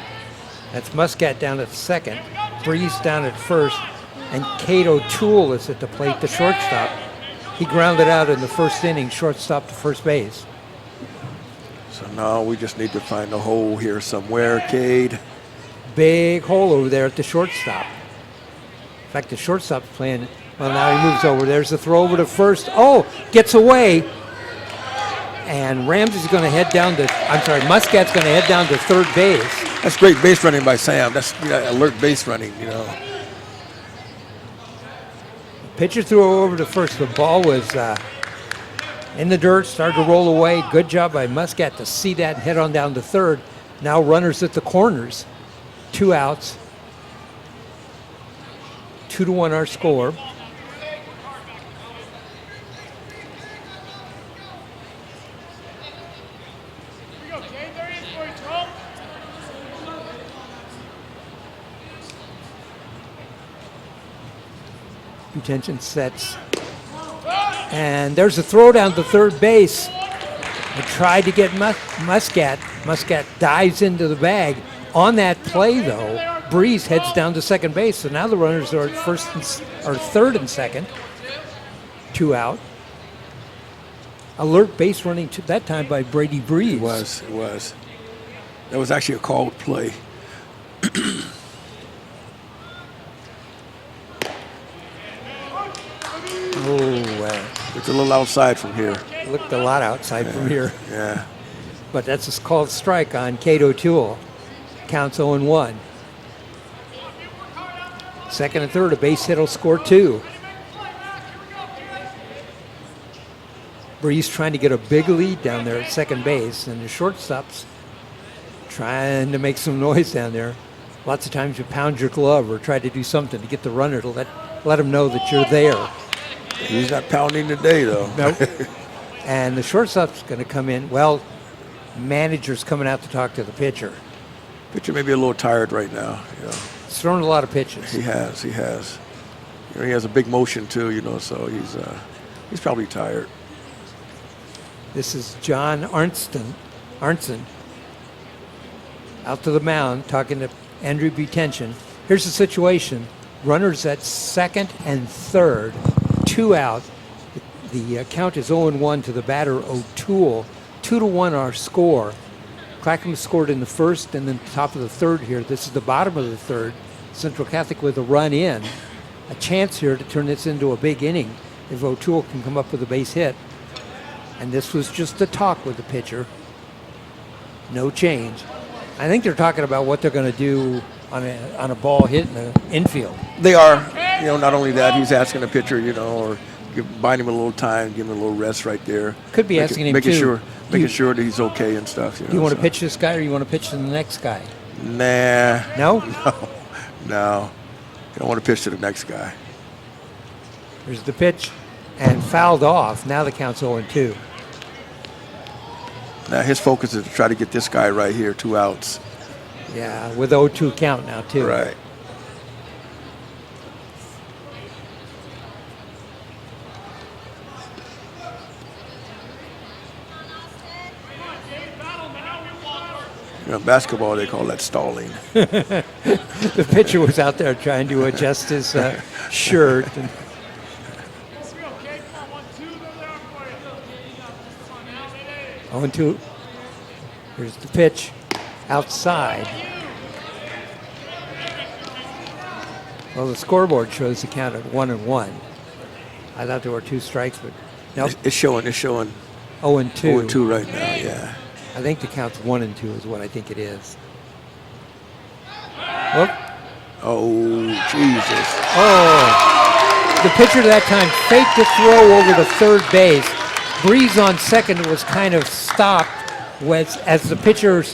Speaker 2: That's Muscat down at second, Breeze down at first, and Kate O'Toole is at the plate, the shortstop. He grounded out in the first inning, shortstop to first base.
Speaker 1: So now we just need to find a hole here somewhere, Cade.
Speaker 2: Big hole over there at the shortstop. In fact, the shortstop's playing. Well, now he moves over. There's the throw over to first. Oh, gets away. And Ramsey's going to head down to, Muscat's going to head down to third base.
Speaker 1: That's great base running by Sam. That's alert base running,
Speaker 2: Pitcher threw over to first. The ball was in the dirt, started to roll away. Good job by Muscat to see that and head on down to third. Now runners at the corners. 2 outs. 2-1 our score. Intention sets. And there's a throw down to third base. They tried to get Muscat. Muscat dives into the bag. On that play, though, Breeze heads down to second base. So now the runners are at third and second. 2 out. Alert base running that time by Brady Breeze.
Speaker 1: It was. That was actually a called play. It's a little outside from here.
Speaker 2: Looked a lot outside from here.
Speaker 1: Yeah.
Speaker 2: But that's a called strike on Cade O'Toole. Counts 0-1. Second and third, a base hit will score 2. Breeze trying to get a big lead down there at second base, and the shortstop's trying to make some noise down there. Lots of times you pound your glove or try to do something to get the runner to let him know that you're there.
Speaker 1: He's not pounding today, though.
Speaker 2: Nope. And the shortstop's going to come in. Well, manager's coming out to talk to the pitcher.
Speaker 1: Pitcher may be a little tired right now.
Speaker 2: He's thrown a lot of pitches.
Speaker 1: He has. He has a big motion too. So he's probably tired.
Speaker 2: This is John Arntzen out to the mound talking to Andrew Butension. Here's the situation. Runners at second and third. 2 out. The count is 0-1 to the batter O'Toole. 2-1 our score. Clackamas scored in the first and then top of the third here. This is the bottom of the third. Central Catholic with a run in. A chance here to turn this into a big inning if O'Toole can come up with a base hit. And this was just a talk with the pitcher. No change. I think they're talking about what they're going to do on a ball hit in the infield.
Speaker 1: They are. Not only that, he's asking the pitcher, or buying him a little time, give him a little rest right there.
Speaker 2: Could be asking him
Speaker 1: making
Speaker 2: too.
Speaker 1: Making sure that he's okay and stuff.
Speaker 2: Do you want to pitch this guy or you want to pitch to the next guy?
Speaker 1: Nah.
Speaker 2: No?
Speaker 1: No. You don't want to pitch to the next guy.
Speaker 2: Here's the pitch. And fouled off. Now the count's 0-2.
Speaker 1: Now his focus is to try to get this guy right here, 2 outs.
Speaker 2: Yeah, with 0-2 count now too.
Speaker 1: Right. In basketball, they call that stalling.
Speaker 2: The pitcher was out there trying to adjust his shirt. 0-2. Here's the pitch. Outside. Well, the scoreboard shows the count at 1-1. I thought there were 2 strikes, but no.
Speaker 1: It's showing
Speaker 2: 0-2.
Speaker 1: 0-2 right now, yeah.
Speaker 2: I think the count's 1-2 is what I think it is. Whoop.
Speaker 1: Oh, Jesus.
Speaker 2: Oh. The pitcher that time faked the throw over to third base. Breeze on second was kind of stopped as the pitcher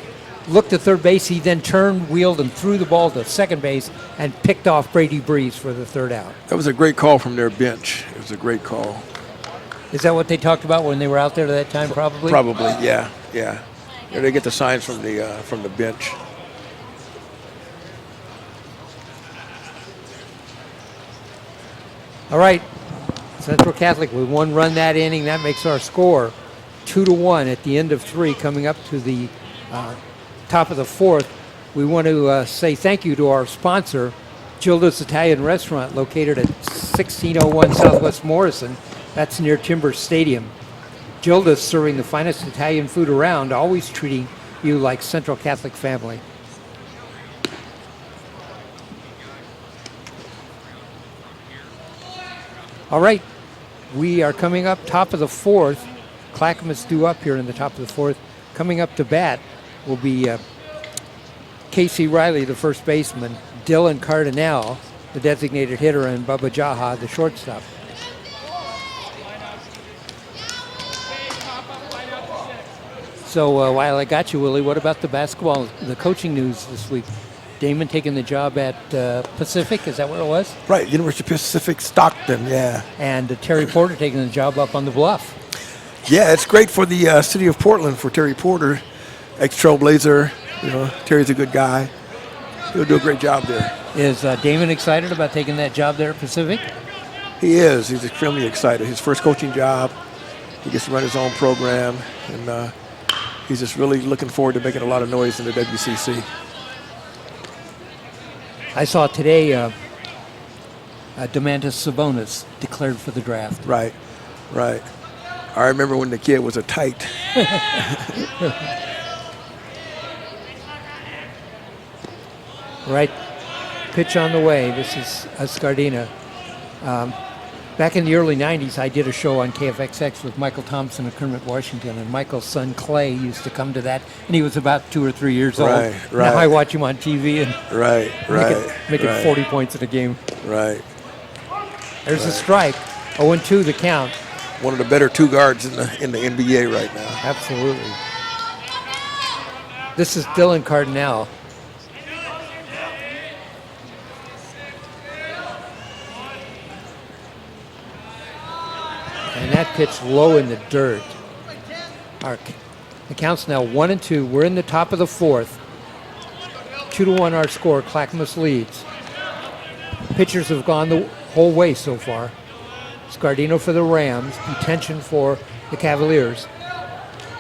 Speaker 2: looked at third base. He then turned, wheeled, and threw the ball to second base and picked off Brady Breeze for the 3rd out.
Speaker 1: That was a great call from their bench. It was a great call.
Speaker 2: Is that what they talked about when they were out there at that time, probably?
Speaker 1: Probably, yeah. They get the signs from the bench.
Speaker 2: All right. Central Catholic with 1 run that inning. That makes our score 2-1 at the end of 3, coming up to the top of the 4th. We want to say thank you to our sponsor, Gilda's Italian Restaurant, located at 1601 Southwest Morrison. That's near Timber Stadium. Gilda's serving the finest Italian food around, always treating you like Central Catholic family. All right, we are coming up top of the fourth. Clackamas due up here in the top of the fourth. Coming up to bat will be Casey Riley, the first baseman, Dylan Cardinale, the designated hitter, and Bubba Jaha, the shortstop. So while I got you, Willie, what about the basketball, the coaching news this week? Damon taking the job at Pacific, is that where it was?
Speaker 1: Right, University of Pacific, Stockton, yeah.
Speaker 2: And Terry Porter taking the job up on the Bluff.
Speaker 1: Yeah, it's great for the city of Portland, for Terry Porter, ex-Trailblazer. You know, Terry's a good guy. He'll do a great job there.
Speaker 2: Is Damon excited about taking that job there at Pacific?
Speaker 1: He is. He's extremely excited. His first coaching job. He gets to run his own program, and he's just really looking forward to making a lot of noise in the WCC.
Speaker 2: I saw today Domantas Sabonis declared for the draft.
Speaker 1: Right, right. I remember when the kid was a tight.
Speaker 2: Right, pitch on the way. This is Scardina. Back in the early 90s, I did a show on KFXX with Michael Thompson and Kermit Washington, and Michael's son Clay used to come to that, and he was about 2 or 3 years old.
Speaker 1: Right.
Speaker 2: Now I watch him on TV and make it 40 points in a game.
Speaker 1: Right.
Speaker 2: There's a strike. 0-2 the count.
Speaker 1: One of the better two guards in the NBA right now.
Speaker 2: Absolutely. This is Dylan Cardinale. And that pitch low in the dirt. The count's now 1-2. We're in the top of the fourth. 2-1 our score. Clackamas leads. Pitchers have gone the whole way so far. Scardino for the Rams. Detention for the Cavaliers.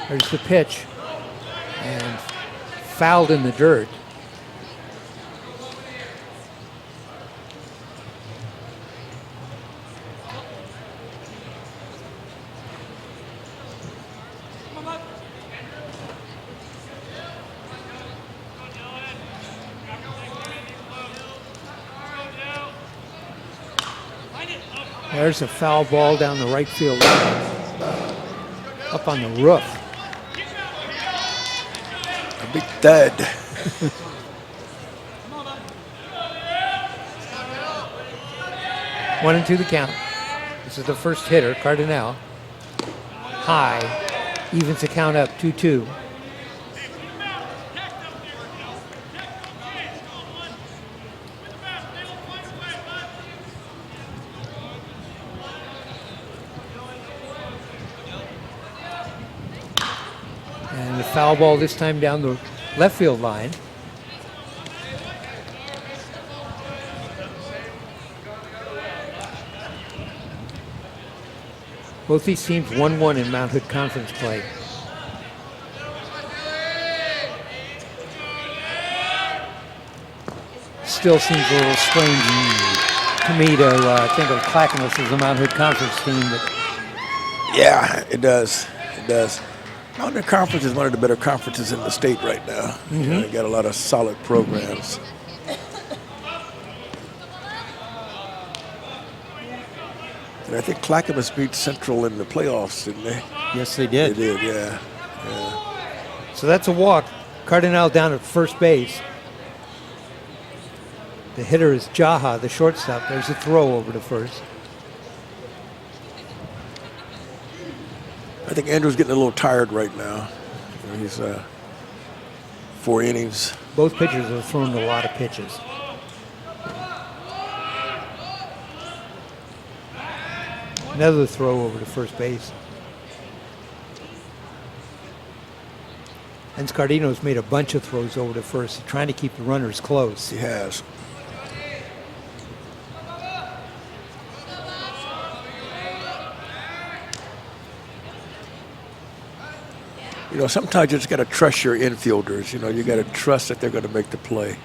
Speaker 2: There's the pitch. And fouled in the dirt. There's a foul ball down the right field line, up on the roof.
Speaker 1: A big thud.
Speaker 2: 1-2 the count. This is the first hitter, Cardinale. High, evens the count up, 2-2. And the foul ball this time down the left field line. Both these teams 1-1 in Mount Hood Conference play. Still seems a little strange to me to think of Clackamas as a Mount Hood Conference team. But
Speaker 1: Yeah, it does. It does. Mountain Conference is one of the better conferences in the state right now.
Speaker 2: Mm-hmm.
Speaker 1: You know, they got a lot of solid programs. And I think Clackamas beat Central in the playoffs, didn't they?
Speaker 2: yes, they
Speaker 1: They
Speaker 2: did.
Speaker 1: did, yeah.
Speaker 2: So that's a walk. Cardinale down at first base. The hitter is Jaha, the shortstop. There's a throw over to first.
Speaker 1: I think Andrew's getting a little tired right now. You know, he's 4 innings.
Speaker 2: Both pitchers have thrown a lot of pitches. Another throw over to first base. And Scardino's made a bunch of throws over to first, trying to keep the runners close.
Speaker 1: He has. You know, sometimes you just got to trust your infielders. You know, you got to trust that they're going to make the play.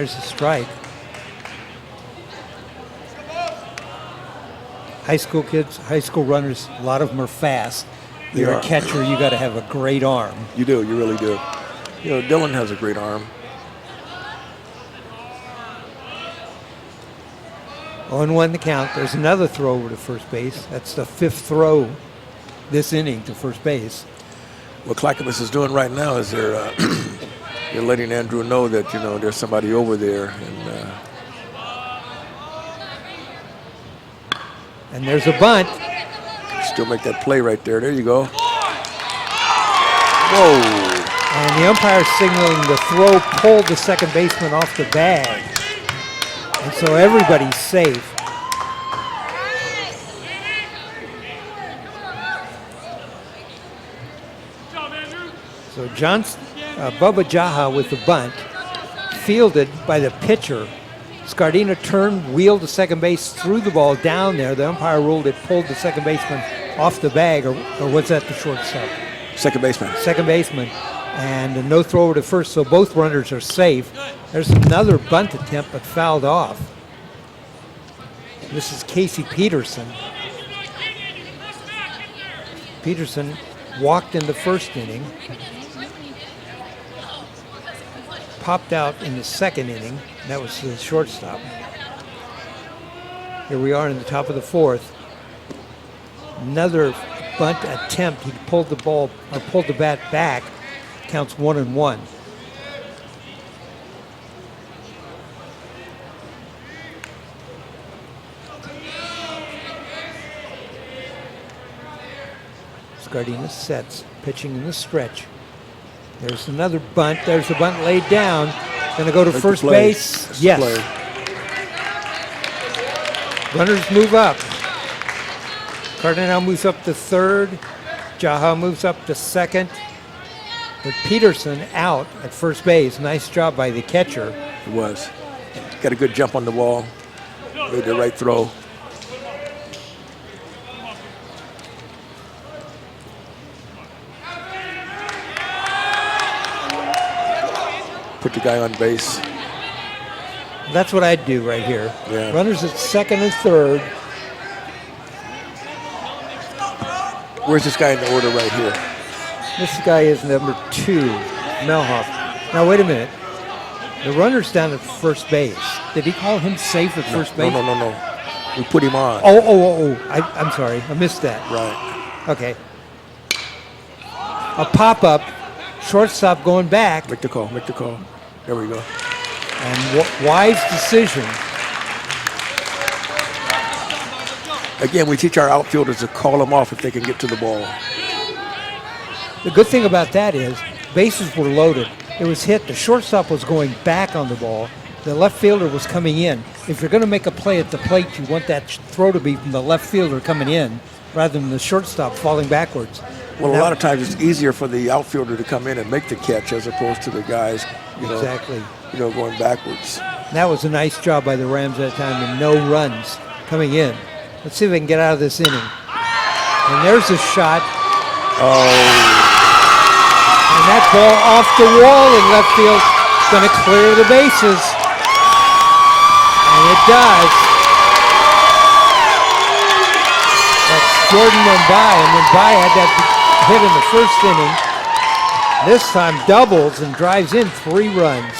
Speaker 2: There's a strike. High school kids, high school runners, a lot of them are fast. You're a catcher, you got to have a great arm.
Speaker 1: You do, you really do. You know, Dylan has a great arm.
Speaker 2: 0-1 the count. There's another throw over to first base. That's the 5th throw this inning to first base.
Speaker 1: What Clackamas is doing right now is they're letting Andrew know that, you know, there's somebody over there.
Speaker 2: And there's a bunt.
Speaker 1: Still make that play right there. There you go. Whoa.
Speaker 2: And the umpire's signaling the throw pulled the second baseman off the bag. And so everybody's safe. So Bubba Jaha with the bunt, fielded by the pitcher. Scardina turned, wheeled to second base, threw the ball down there. The umpire ruled it pulled the second baseman off the bag, or was that the shortstop?
Speaker 1: Second baseman.
Speaker 2: Second baseman. And a no throw over to first, so both runners are safe. There's another bunt attempt, but fouled off. This is Casey Peterson. Peterson walked in the first inning, popped out in the second inning. That was the shortstop. Here we are in the top of the 4th. Another bunt attempt. He pulled the ball, or pulled the bat back. Counts 1-1. Scardina sets, pitching in the stretch. There's another bunt. There's the bunt laid down. Going to go to first base. Yes. Runners move up. Cardinal moves up to third. Jaha moves up to second. But Peterson out at first base. Nice job by the catcher.
Speaker 1: It was. Got a good jump on the ball. Made the right throw. Put the guy on base.
Speaker 2: That's what I'd do right here.
Speaker 1: Yeah.
Speaker 2: Runners at second and third.
Speaker 1: Where's this guy in the order right here?
Speaker 2: This guy is number 2, Melhoff. Now, wait a minute. The runner's down at first base. Did he call him safe at first base?
Speaker 1: No. We put him on.
Speaker 2: I'm sorry. I missed that.
Speaker 1: Right.
Speaker 2: Okay. A pop-up. Shortstop going back.
Speaker 1: Make the call. There we go.
Speaker 2: And wise decision.
Speaker 1: Again, we teach our outfielders to call them off if they can get to the ball.
Speaker 2: The good thing about that is bases were loaded. It was hit. The shortstop was going back on the ball. The left fielder was coming in. If you're going to make a play at the plate, you want that throw to be from the left fielder coming in rather than the shortstop falling backwards.
Speaker 1: Well, a lot of times it's easier for the outfielder to come in and make the catch as opposed to the guys,
Speaker 2: exactly.
Speaker 1: Going backwards.
Speaker 2: That was a nice job by the Rams that time, and no runs coming in. Let's see if they can get out of this inning. And there's a shot.
Speaker 1: Oh.
Speaker 2: And that ball off the wall in left field is going to clear the bases. And it does. That's Jordan Mumbai, and Mumbai had that hit in the first inning. This time doubles and drives in 3 runs.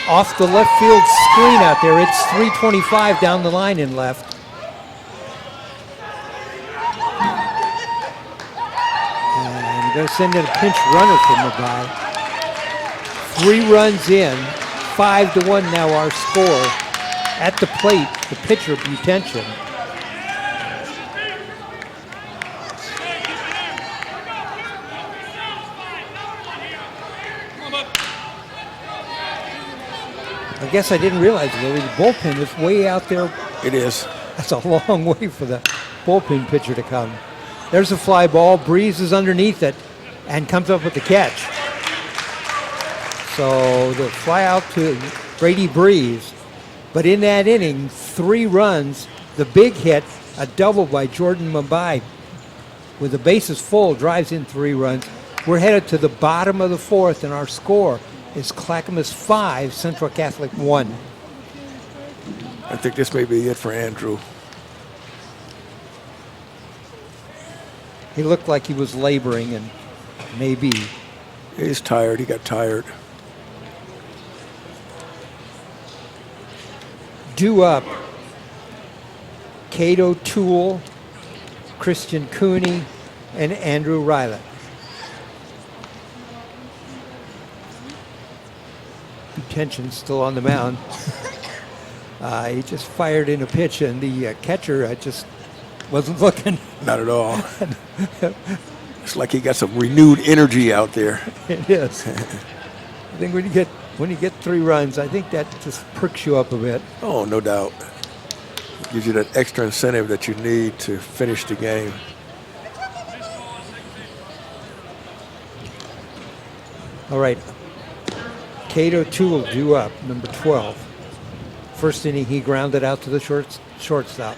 Speaker 2: Off the left field screen out there. It's 325 down the line in left. And going to send in a pinch runner for Mumbai. 3 runs in. 5-1 now our score. At the plate, the pitcher, Butension. I guess I didn't realize, Willie, the bullpen is way out there.
Speaker 1: It is.
Speaker 2: That's a long way for the bullpen pitcher to come. There's a fly ball. Breeze is underneath it and comes up with the catch. So the fly out to Brady Breeze. But in that inning, 3 runs, the big hit, a double by Jordan Mumbai. With the bases full, drives in 3 runs. We're headed to the bottom of the 4th, and our score is Clackamas 5, Central Catholic 1.
Speaker 1: I think this may be it for Andrew.
Speaker 2: He looked like he was laboring, and maybe.
Speaker 1: He's tired. He got tired.
Speaker 2: Due up, Cato Toole, Christian Cooney, and Andrew Riley. Tension still on the mound. He just fired in a pitch, and the catcher just wasn't looking.
Speaker 1: Not at all. It's like he got some renewed energy out there.
Speaker 2: It is. I think when you get 3 runs, I think that just perks you up a bit.
Speaker 1: Oh, no doubt. Gives you that extra incentive that you need to finish the game.
Speaker 2: All right. Cato Toole due up, number 12. First inning, he grounded out to the shortstop.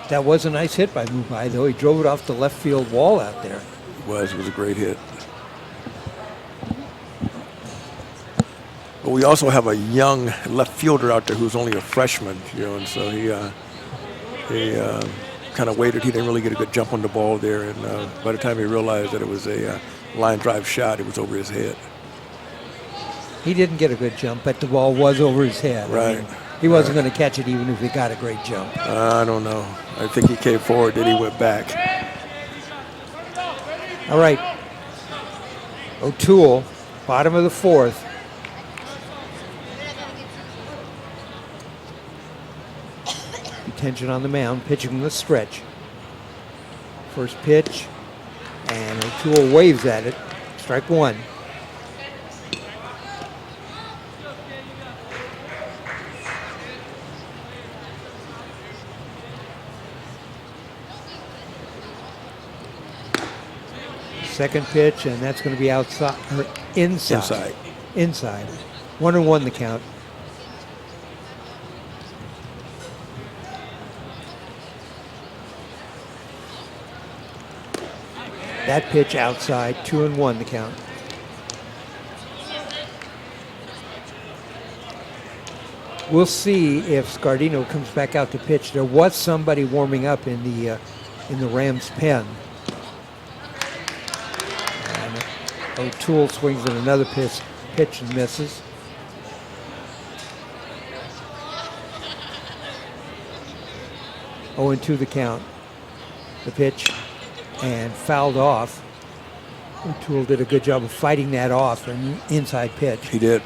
Speaker 2: That was a nice hit by Mubai, though. He drove it off the left field wall out there.
Speaker 1: It was a great hit. But we also have a young left fielder out there who's only a freshman, and so he kind of waited. He didn't really get a good jump on the ball there, and by the time he realized that it was a line drive shot, it was over his head.
Speaker 2: He didn't get a good jump, but the ball was over his head.
Speaker 1: Right.
Speaker 2: I mean, he wasn't going to catch it even if he got a great jump.
Speaker 1: I don't know. I think he came forward, then he went back.
Speaker 2: All right. O'Toole, bottom of the 4th. Tension on the mound, pitching from the stretch. First pitch, and O'Toole waves at it. Strike 1. Second pitch, and that's going to be outside or inside. Inside. 1-1 the count. That pitch outside, 2-1 the count. We'll see if Scardino comes back out to pitch. There was somebody warming up in the Rams' pen. And O'Toole swings at another pitch and misses. Oh, 2 the count. The pitch. And fouled off. O'Toole did a good job of fighting that off, an inside pitch.
Speaker 1: He did.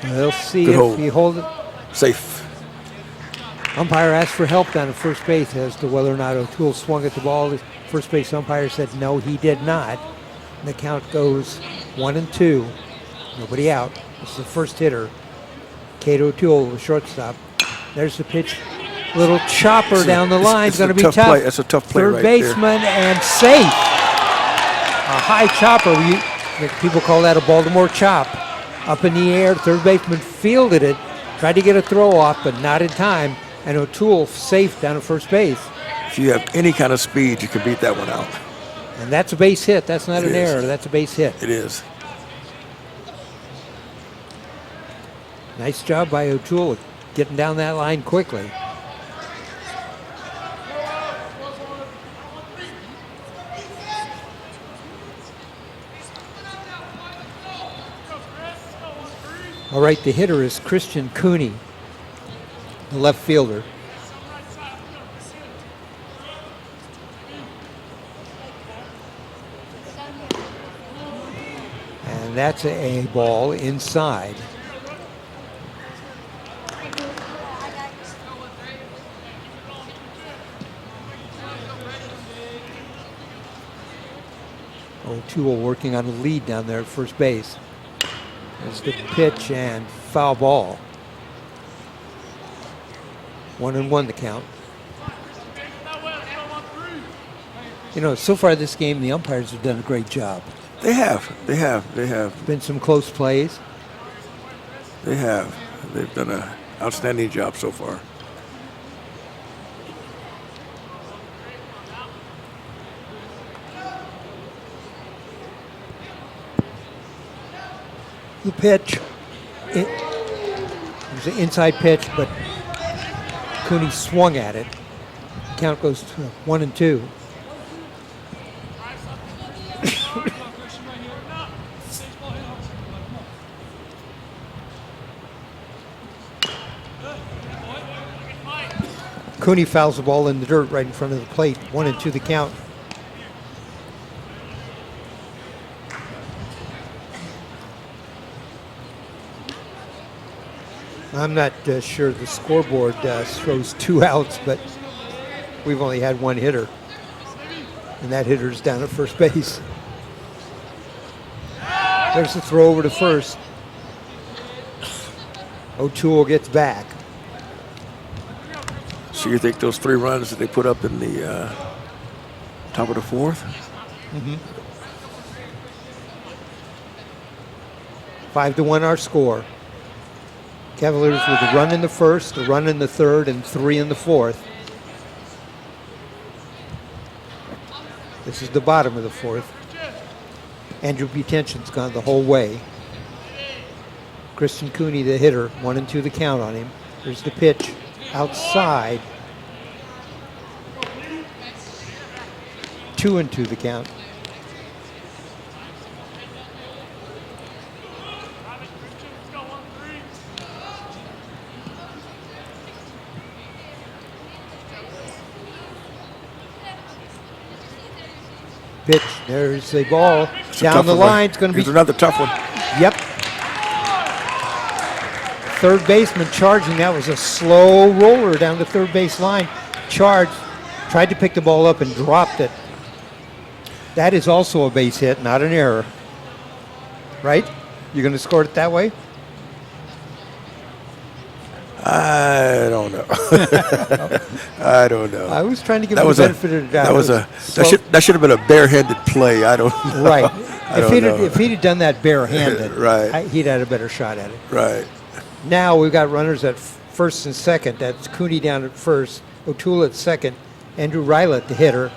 Speaker 2: We'll see if he holds it.
Speaker 1: Safe.
Speaker 2: Umpire asked for help down at first base as to whether or not O'Toole swung at the ball. The first base umpire said no, he did not. And the count goes 1-2. Nobody out. This is the first hitter. Cato O'Toole, the shortstop. There's the pitch. Little chopper down the line. It's going to be tough.
Speaker 1: That's a tough play right there.
Speaker 2: Third baseman and safe. A high chopper. People call that a Baltimore chop. Up in the air. Third baseman fielded it. Tried to get a throw off, but not in time. And O'Toole safe down at first base.
Speaker 1: If you have any kind of speed, you can beat that one out.
Speaker 2: And that's a base hit. That's not an error. That's a base hit.
Speaker 1: It is.
Speaker 2: Nice job by O'Toole getting down that line quickly. All right, the hitter is Christian Cooney, the left fielder. And that's a ball inside. O'Toole working on a lead down there at first base. There's the pitch and foul ball. 1-1 the count. You know, so far this game, the umpires have done a great job.
Speaker 1: They have. They have. They have.
Speaker 2: Been some close plays.
Speaker 1: They have. They've done an outstanding job so far.
Speaker 2: The pitch, it was an inside pitch, but Cooney swung at it. Count goes to 1-2. Cooney fouls the ball in the dirt right in front of the plate. 1-2 the count. I'm not sure the scoreboard shows 2 outs, but we've only had 1 hitter. And that hitter's down at first base. There's the throw over to first. O'Toole gets back.
Speaker 1: So you think those 3 runs that they put up in the top of the 4th?
Speaker 2: Mm-hmm. 5-1 our score. Cavaliers with a run in the first, a run in the third, and 3 in the fourth. This is the bottom of the fourth. Andrew Butension's gone the whole way. Christian Cooney, the hitter, 1-2 the count on him. Here's the pitch outside. 2-2 the count. Pitch, there's the ball. Down the line, it's going to be...
Speaker 1: Here's another tough one.
Speaker 2: Yep. Third baseman charging. That was a slow roller down the third base line. Charged, tried to pick the ball up and dropped it. That is also a base hit, not an error. Right? You're going to score it that way?
Speaker 1: I don't know. I don't know.
Speaker 2: I was trying to give him the benefit of the doubt.
Speaker 1: That should have been a barehanded play. I don't know.
Speaker 2: Right.
Speaker 1: Know.
Speaker 2: If he'd have done that barehanded,
Speaker 1: right,
Speaker 2: he'd had a better shot at it.
Speaker 1: Right.
Speaker 2: Now we've got runners at first and second. That's Cooney down at first, O'Toole at second, Andrew Rylett, the hitter.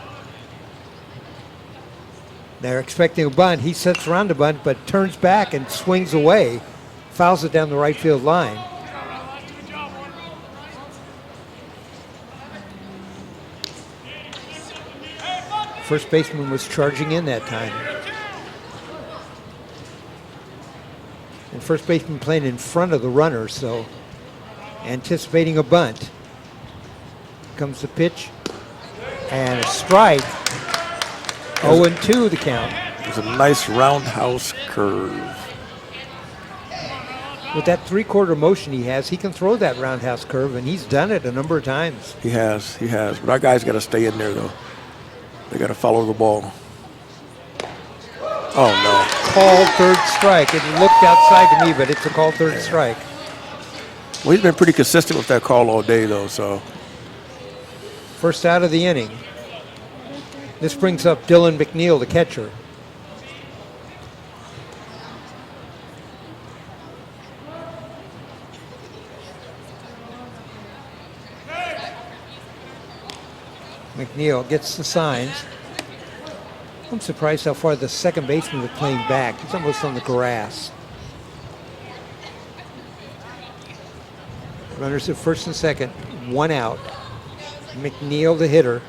Speaker 2: They're expecting a bunt. He sets around the bunt, but turns back and swings away, fouls it down the right field line. First baseman was charging in that time. And first baseman playing in front of the runner, so anticipating a bunt. Comes the pitch and a strike. 0-2 the count.
Speaker 1: It was a nice roundhouse curve.
Speaker 2: With that 3/4 motion he has, he can throw that roundhouse curve, and he's done it a number of times.
Speaker 1: He has. But our guys got to stay in there, though. They got to follow the ball. Oh, no.
Speaker 2: Called third strike. It looked outside to me, but it's a called third strike.
Speaker 1: Well, he's been pretty consistent with that call all day, though, so.
Speaker 2: First out of the inning. This brings up Dylan McNeil, the catcher. McNeil gets the signs. I'm surprised how far the second baseman is playing back. He's almost on the grass. Runners at first and second, 1 out. McNeil, the hitter.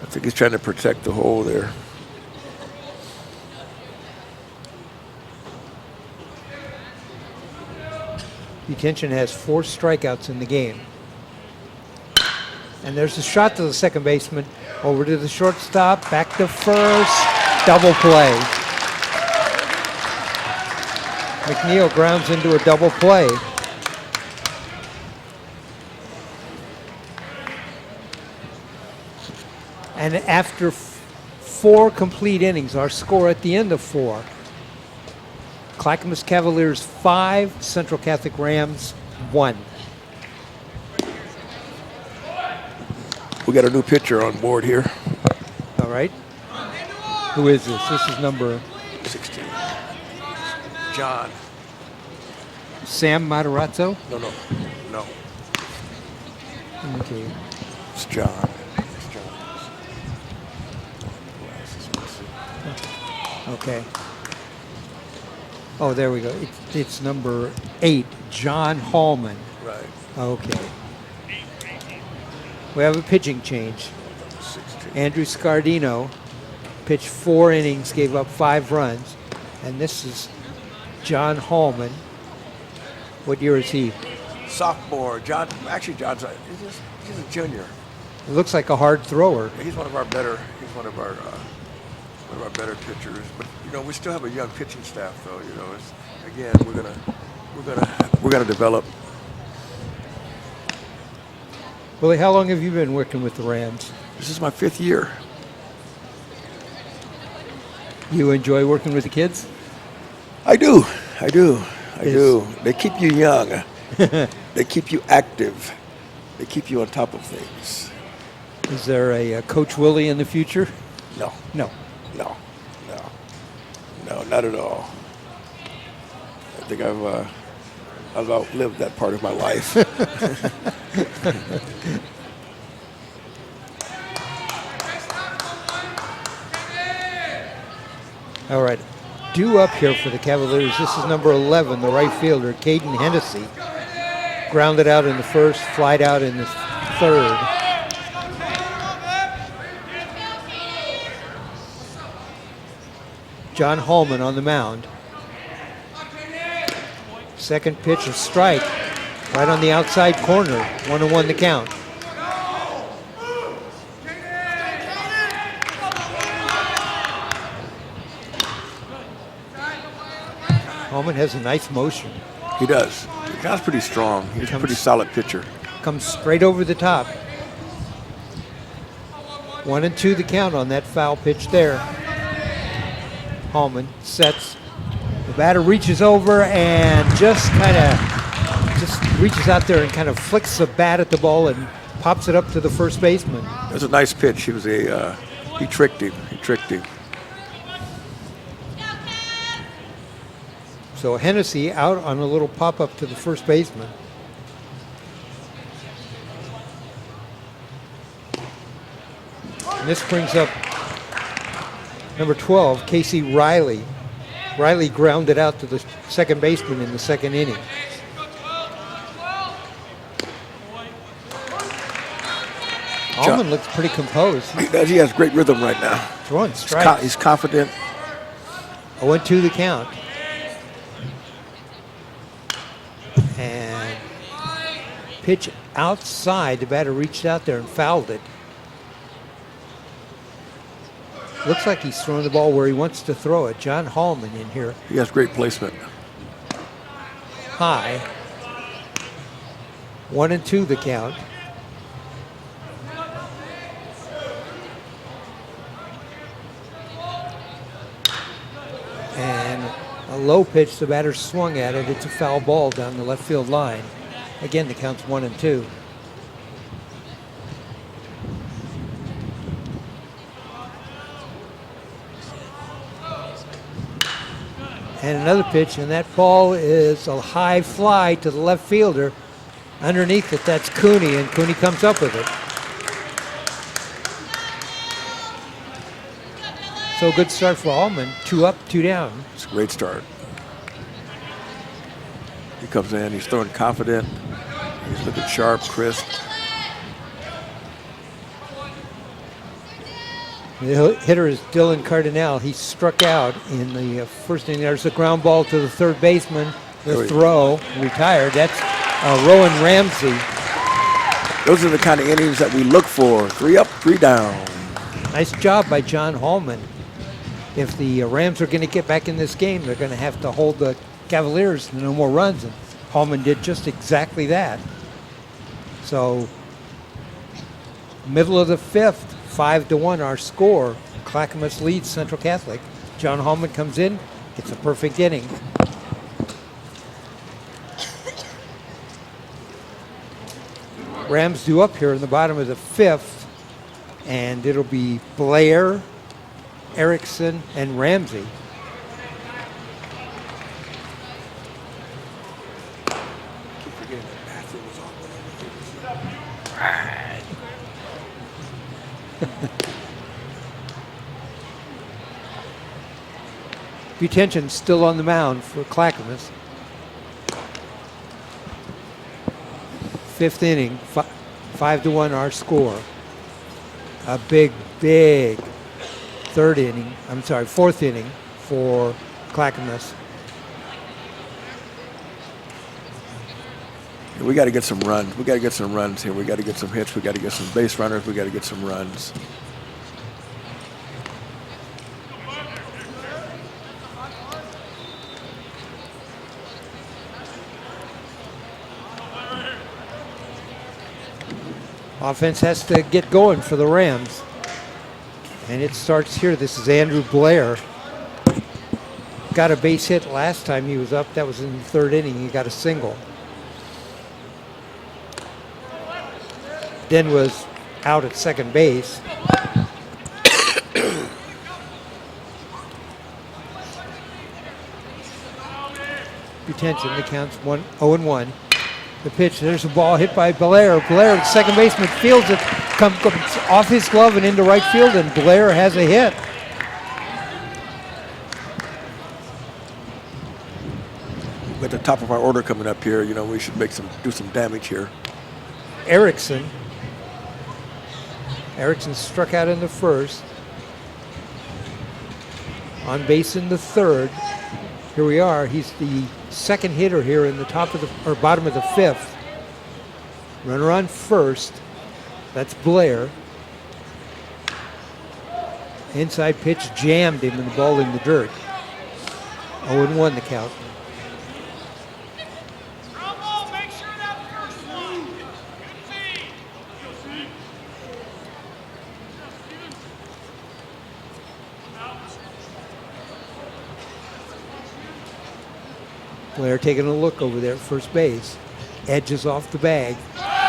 Speaker 1: I think he's trying to protect the hole there.
Speaker 2: Butension has 4 strikeouts in the game. And there's a shot to the second baseman, over to the shortstop, back to first, double play. McNeil grounds into a double play. And after 4 complete innings, our score at the end of 4, Clackamas Cavaliers 5, Central Catholic Rams 1.
Speaker 1: We got a new pitcher on board here.
Speaker 2: All right. Who is this? This is number
Speaker 1: 16. John.
Speaker 2: Sam Matarazzo.
Speaker 1: No.
Speaker 2: Okay.
Speaker 1: It's John.
Speaker 2: Okay. Oh, there we go. It's number 8, John Hallman.
Speaker 1: Right.
Speaker 2: Okay. We have a pitching change.
Speaker 1: 16.
Speaker 2: Andrew Scardino pitched 4 innings, gave up 5 runs, and this is John Hallman. What year is he?
Speaker 1: Sophomore. John. Actually, John's he's a junior.
Speaker 2: It looks like a hard thrower.
Speaker 1: He's one of our better. He's one of our better pitchers. But we still have a young pitching staff, though. Again, we're gonna develop.
Speaker 2: Willie, how long have you been working with the Rams?
Speaker 1: This is my 5th year.
Speaker 2: You enjoy working with the kids?
Speaker 1: I do. They keep you young. They keep you active. They keep you on top of things.
Speaker 2: Is there a Coach Willie in the future?
Speaker 1: No,
Speaker 2: No.
Speaker 1: not at all. I think I've outlived that part of my life.
Speaker 2: All right. Due up here for the Cavaliers. This is number 11, the right fielder, Caden Hennessy. Grounded out in the first, flied out in the third. John Hallman on the mound. Second pitch, a strike. Right on the outside corner. 1-1 the count. Hallman has a nice motion.
Speaker 1: He does. The guy's pretty strong. He's a pretty solid pitcher.
Speaker 2: Comes straight over the top. 1-2 the count on that foul pitch there. Hallman sets. The batter reaches over and just reaches out there and kind of flicks the bat at the ball and pops it up to the first baseman.
Speaker 1: It was a nice pitch. He tricked him.
Speaker 2: So Hennessy out on a little pop-up to the first baseman. And this brings up number 12, Casey Riley. Riley grounded out to the second baseman in the second inning. Allman looks pretty composed.
Speaker 1: He does. He has great rhythm right now.
Speaker 2: Throwing strikes.
Speaker 1: He's confident.
Speaker 2: 0-2 the count. And pitch outside. The batter reached out there and fouled it. Looks like he's throwing the ball where he wants to throw it. John Hallman in here.
Speaker 1: He has great placement.
Speaker 2: High. 1-2 the count. And a low pitch, the batter swung at it. It's a foul ball down the left field line. Again, the count's 1-2. And another pitch, and that ball is a high fly to the left fielder. Underneath it, that's Cooney, and Cooney comes up with it. So good start for Allman. 2 up, 2 down.
Speaker 1: It's a great start. He comes in, he's throwing confident. He's looking sharp, crisp.
Speaker 2: The hitter is Dylan Cardinale. He struck out in the first inning. There's a ground ball to the third baseman. The throw, retired. That's Rowan Ramsey.
Speaker 1: Those are the kind of innings that we look for. 3 up, 3 down.
Speaker 2: Nice job by John Hallman. If the Rams are going to get back in this game, they're going to have to hold the Cavaliers to no more runs. And Hallman did just exactly that. So, middle of the 5th, 5-1 our score. Clackamas leads Central Catholic. John Hallman comes in. It's a perfect inning. Rams due up here in the bottom of the 5th. And it'll be Blair, Erickson, and Ramsey. Butension's still on the mound for Clackamas. 5th inning, 5-1 our score. A big 4th inning for Clackamas.
Speaker 1: We got to get some runs. We got to get some runs here. We got to get some hits. We got to get some base runners. We got to get some runs.
Speaker 2: Offense has to get going for the Rams. And it starts here. This is Andrew Blair. Got a base hit last time he was up. That was in the 3rd inning. He got a single. Den was out at second base. Butension, the count's 0-1. The pitch, there's a ball hit by Blair. Blair, the second baseman, fields it, comes off his glove and into right field, and Blair has a hit.
Speaker 1: At the top of our order coming up here, you know, we should do some damage here.
Speaker 2: Erickson struck out in the 1st. On base in the 3rd. Here we are. He's the second hitter here in the bottom of the 5th. Runner on 1st. That's Blair. Inside pitch jammed him and the ball in the dirt. 0-1 the count. Blair taking a look over there at first base. Edges off the bag.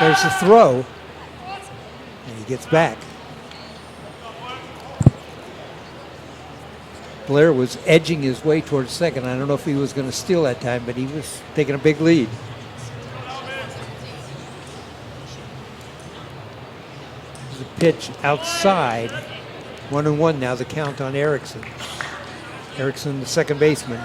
Speaker 2: There's the throw. And he gets back. Blair was edging his way towards second. I don't know if he was going to steal that time, but he was taking a big lead. There's a pitch outside. 1-1 now, the count on Erickson. Erickson, the second baseman.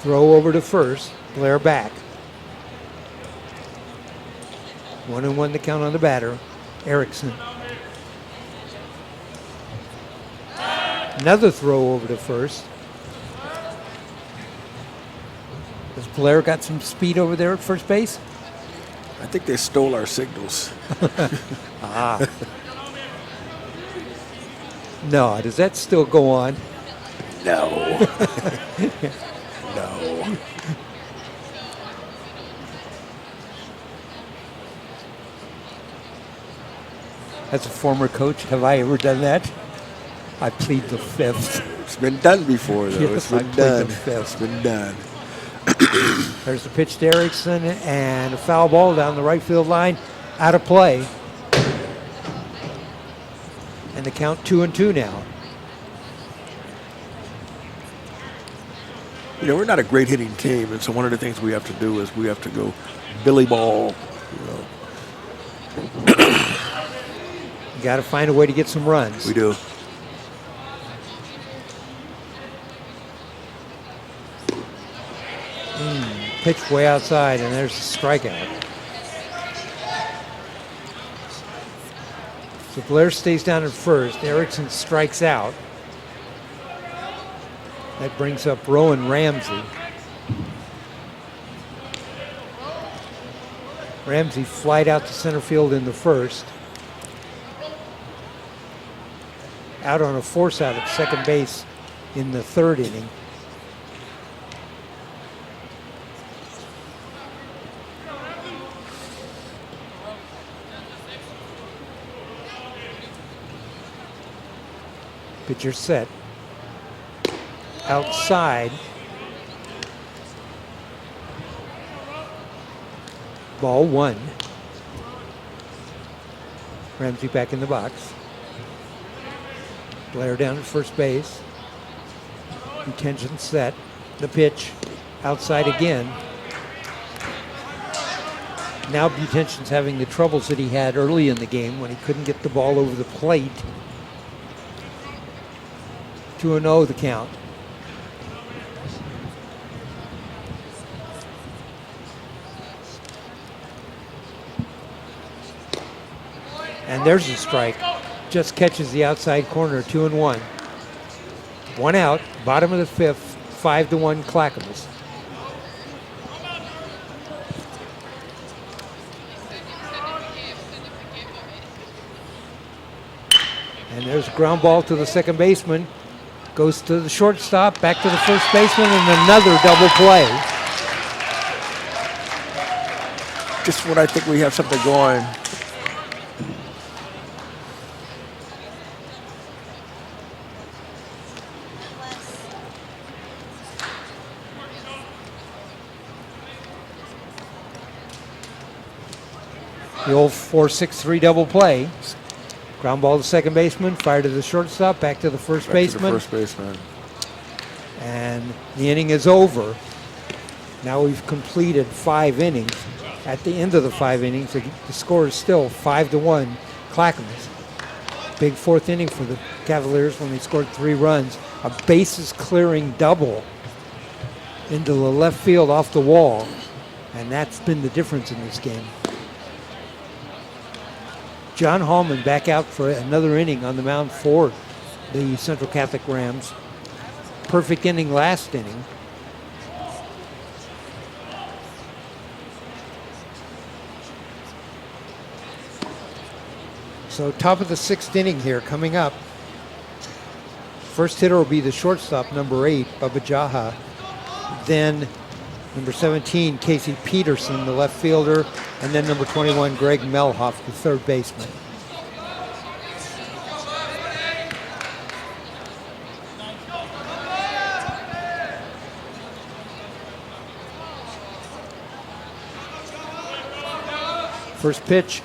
Speaker 2: Throw over to first. Blair back. 1-1 the count on the batter. Erickson. Another throw over to first. Has Blair got some speed over there at first base?
Speaker 1: I think they stole our signals.
Speaker 2: No, does that still go on?
Speaker 1: No. No.
Speaker 2: As a former coach, have I ever done that? I plead the 5th.
Speaker 1: It's been done before, though.
Speaker 2: Yes,
Speaker 1: It's been done.
Speaker 2: It's
Speaker 1: been done.
Speaker 2: There's the pitch to Erickson and a foul ball down the right field line, out of play. And the count 2-2 now.
Speaker 1: You know, we're not a great hitting team, and so one of the things we have to do is we have to go billy ball. You know.
Speaker 2: You got to find a way to get some runs.
Speaker 1: We do.
Speaker 2: Pitch way outside, and there's a strikeout. So Blair stays down at first. Erickson strikes out. That brings up Rowan Ramsey. Ramsey flied out to center field in the 1st. Out on a force out at second base in the 3rd inning. Pitcher set. Outside. Ball 1. Ramsey back in the box. Blair down at first base. Intention set. The pitch outside again. Now Butension's having the troubles that he had early in the game when he couldn't get the ball over the plate. 2-0 the count. And there's a strike. Just catches the outside corner, 2-1. 1 out, bottom of the 5th, 5-1 Clackamas. And there's a ground ball to the second baseman. Goes to the shortstop, back to the first baseman, and another double play.
Speaker 1: Just when I think we have something going.
Speaker 2: The old 4-6-3 double play. Ground ball to second baseman, fire to the shortstop, back to the first baseman. And the inning is over. Now we've completed 5 innings. At the end of the 5 innings, the score is still 5-1 Clackamas. Big 4th inning for the Cavaliers when they scored 3 runs. A bases clearing double into the left field off the wall. And that's been the difference in this game. John Hallman back out for another inning on the mound for the Central Catholic Rams. Perfect inning last inning. So top of the 6th inning here coming up. First hitter will be the shortstop, number 8, Bubba Jaha. Then number 17, Casey Peterson, the left fielder. And then number 21, Greg Melhoff, the third baseman. First pitch.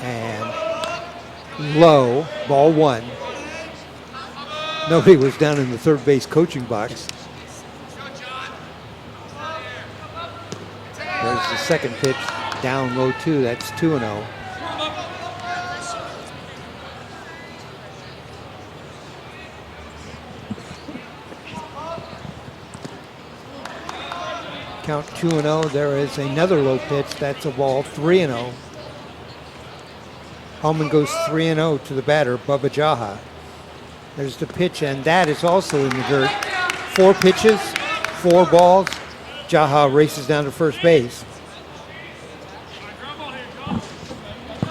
Speaker 2: And low, ball 1. Nobody was down in the third base coaching box. There's the second pitch, down low 2, that's 2-0. Count 2-0, there is another low pitch, that's a ball, 3-0. Hallman goes 3-0 to the batter, Bubba Jaha. There's the pitch, and that is also in the dirt. 4 pitches, 4 balls. Jaha races down to first base.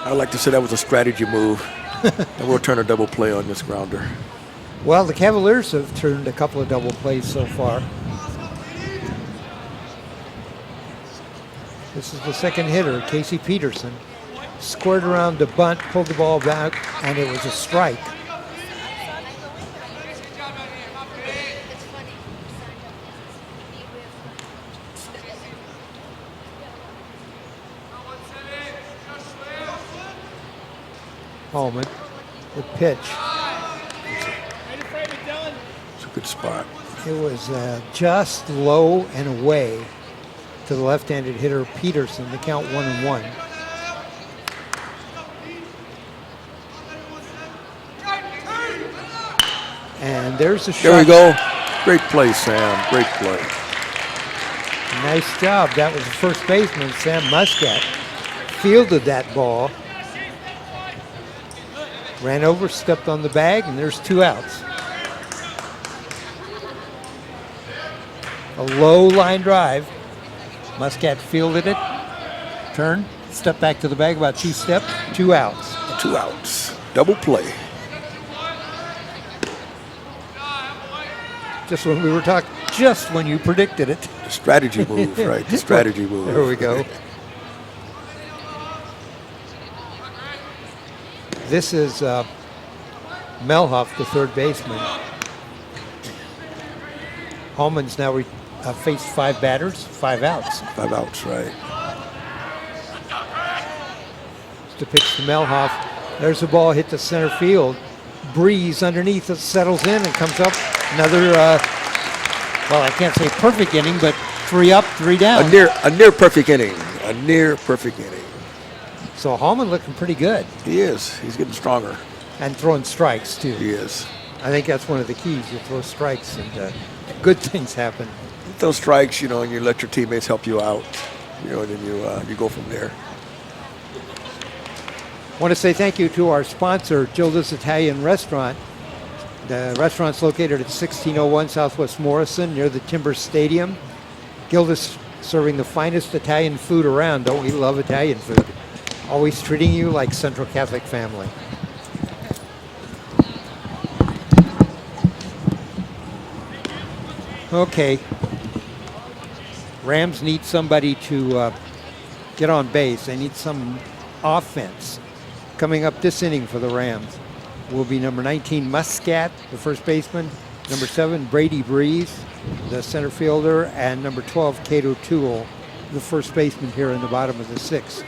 Speaker 1: I'd like to say that was a strategy move. And we'll turn a double play on this grounder.
Speaker 2: Well, the Cavaliers have turned a couple of double plays so far. This is the second hitter, Casey Peterson. Squared around the bunt, pulled the ball back, and it was a strike. Hallman, the pitch.
Speaker 1: It's a good spot.
Speaker 2: It was just low and away to the left-handed hitter Peterson. The count 1-1. And there's the shot.
Speaker 1: There we go. Great play, Sam. Great play.
Speaker 2: Nice job. That was the first baseman, Sam Muscat. Fielded that ball. Ran over, stepped on the bag, and there's 2 outs. A low line drive. Muscat fielded it, turned, stepped back to the bag about 2 steps, 2 outs.
Speaker 1: 2 outs. Double play.
Speaker 2: Just when we were talking, just when you predicted it.
Speaker 1: The strategy move, right? The strategy move.
Speaker 2: There we go. This is Melhoff, the third baseman. Hallman's now faced 5 batters, 5 outs.
Speaker 1: 5 outs, right.
Speaker 2: To pitch to Melhoff. There's the ball hit to center field. Breeze underneath it, settles in and comes up. Another, well, I can't say perfect inning, but 3 up, 3 down.
Speaker 1: A near perfect inning. A near perfect inning.
Speaker 2: So Hallman looking pretty good.
Speaker 1: He is. He's getting stronger.
Speaker 2: And throwing strikes, too.
Speaker 1: He is.
Speaker 2: I think that's one of the keys. You throw strikes and good things happen.
Speaker 1: You throw strikes, and you let your teammates help you out, and then you go from there.
Speaker 2: I want to say thank you to our sponsor, Gilda's Italian Restaurant. The restaurant's located at 1601 Southwest Morrison near the Timber Stadium. Gilda's serving the finest Italian food around. Don't we love Italian food? Always treating you like Central Catholic family. Okay. Rams need somebody to get on base. They need some offense. Coming up this inning for the Rams will be number 19, Muscat, the first baseman, number 7, Brady Breeze, the center fielder, and number 12, Cato Toole, the first baseman here in the bottom of the 6th.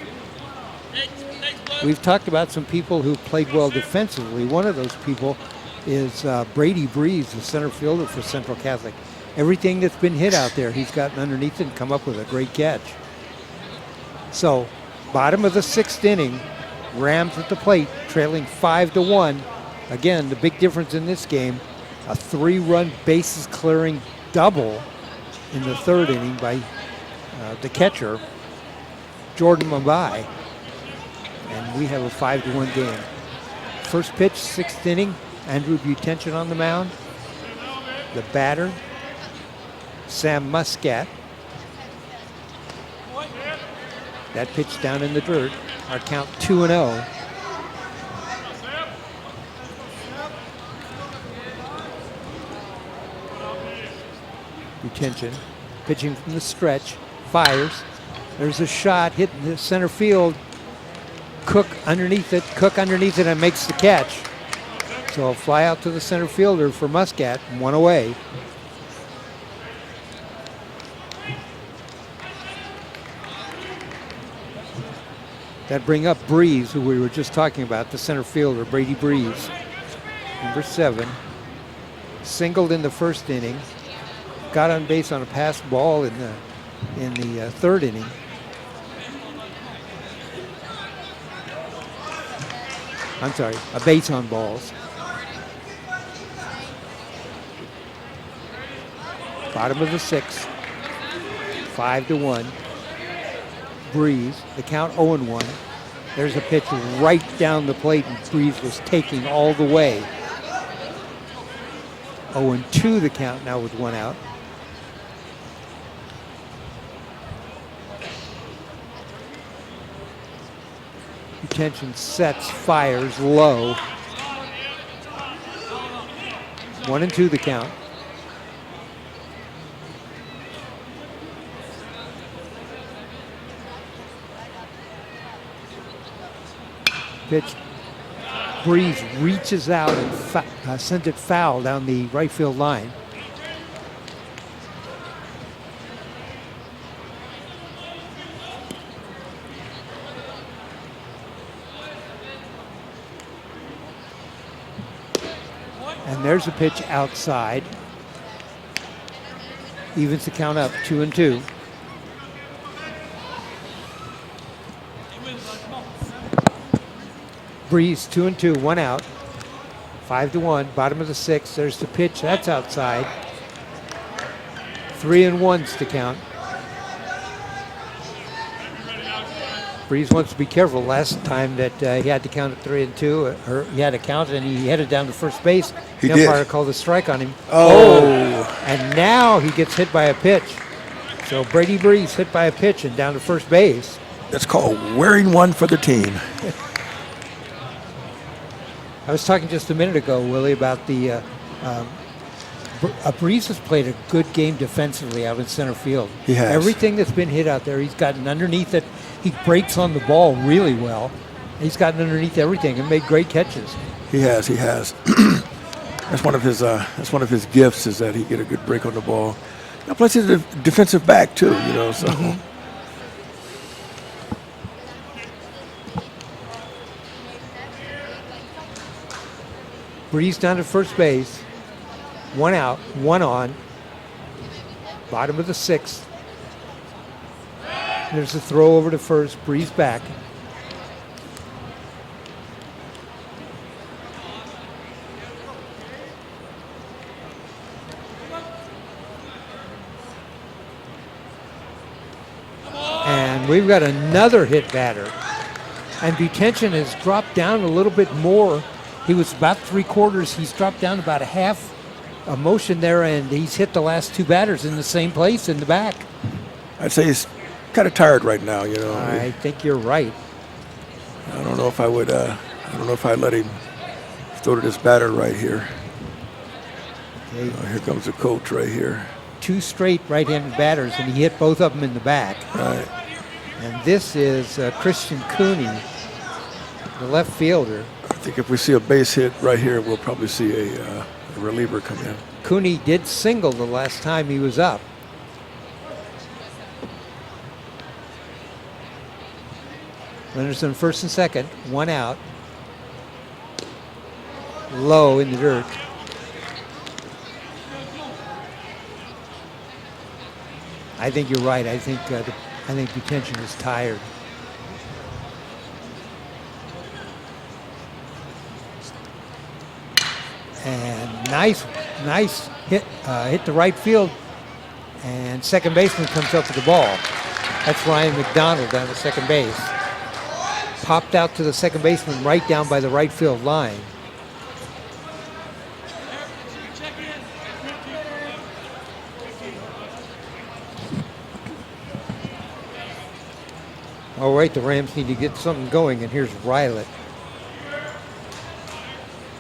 Speaker 2: We've talked about some people who played well defensively. One of those people is Brady Breeze, the center fielder for Central Catholic. Everything that's been hit out there, he's gotten underneath it and come up with a great catch. So, bottom of the 6th inning, Rams at the plate, trailing 5-1. Again, the big difference in this game, a 3-run bases clearing double in the 3rd inning by the catcher, Jordan Mabai. And we have a 5-1 game. First pitch, 6th inning, Andrew Butension on the mound. The batter, Sam Muscat. That pitch down in the dirt. Our count 2-0. Butension pitching from the stretch, fires. There's a shot hitting the center field. Cook underneath it and makes the catch. So a fly out to the center fielder for Muscat, 1 away. That bring up Breeze, who we were just talking about, the center fielder, Brady Breeze, number 7. Singled in the 1st inning, got on base on a passed ball in the 3rd inning. I'm sorry, a base on balls. Bottom of the 6th, 5-1. Breeze, the count 0-1. There's a pitch right down the plate, and Breeze was taking all the way. 0-2 the count now with 1 out. Butension sets, fires low. 1-2 the count. Pitch. Breeze reaches out and sent it foul down the right field line. And there's a pitch outside. Evens the count up, 2-2. Breeze 2-2, 1 out. 5-1, bottom of the 6th. There's the pitch, that's outside. 3-1's to count. Breeze wants to be careful. Last time that he had to count at 3-2, or he had to count and he headed down to first base.
Speaker 1: He
Speaker 2: the
Speaker 1: did.
Speaker 2: umpire called a strike on him.
Speaker 1: Oh.
Speaker 2: And now he gets hit by a pitch. So Brady Breeze hit by a pitch and down to first base.
Speaker 1: That's called wearing one for the team.
Speaker 2: I was talking just a minute ago, Willie, about the Breeze has played a good game defensively out in center field.
Speaker 1: He has.
Speaker 2: Everything that's been hit out there, he's gotten underneath it. He breaks on the ball really well. He's gotten underneath everything and made great catches.
Speaker 1: He has. That's one of his gifts is that he get a good break on the ball. Now, plus he's a defensive back too, you know. So.
Speaker 2: Breeze down to first base. 1 out, 1 on. Bottom of the 6th. There's a throw over to first. Breeze back. And we've got another hit batter. And Butension has dropped down a little bit more. He was about 3/4. He's dropped down about a half a motion there, and he's hit the last 2 batters in the same place in the back.
Speaker 1: I'd say he's kind of tired right now, you know.
Speaker 2: I think you're right.
Speaker 1: I don't know if I would. I don't know if I'd let him throw to this batter right here.
Speaker 2: Okay.
Speaker 1: Here comes the coach right here.
Speaker 2: 2 straight right-handed batters, and he hit both of them in the back.
Speaker 1: Right.
Speaker 2: And this is Christian Cooney, the left fielder.
Speaker 1: I think if we see a base hit right here, we'll probably see a reliever come in.
Speaker 2: Cooney did single the last time he was up. Runners on first and second, 1 out. Low in the dirt. I think you're right. I think Butension is tired. And nice hit to right field. And second baseman comes up with the ball. That's Ryan McDonald down to second base. Popped out to the second baseman right down by the right field line. All right, the Rams need to get something going, and here's Rylett.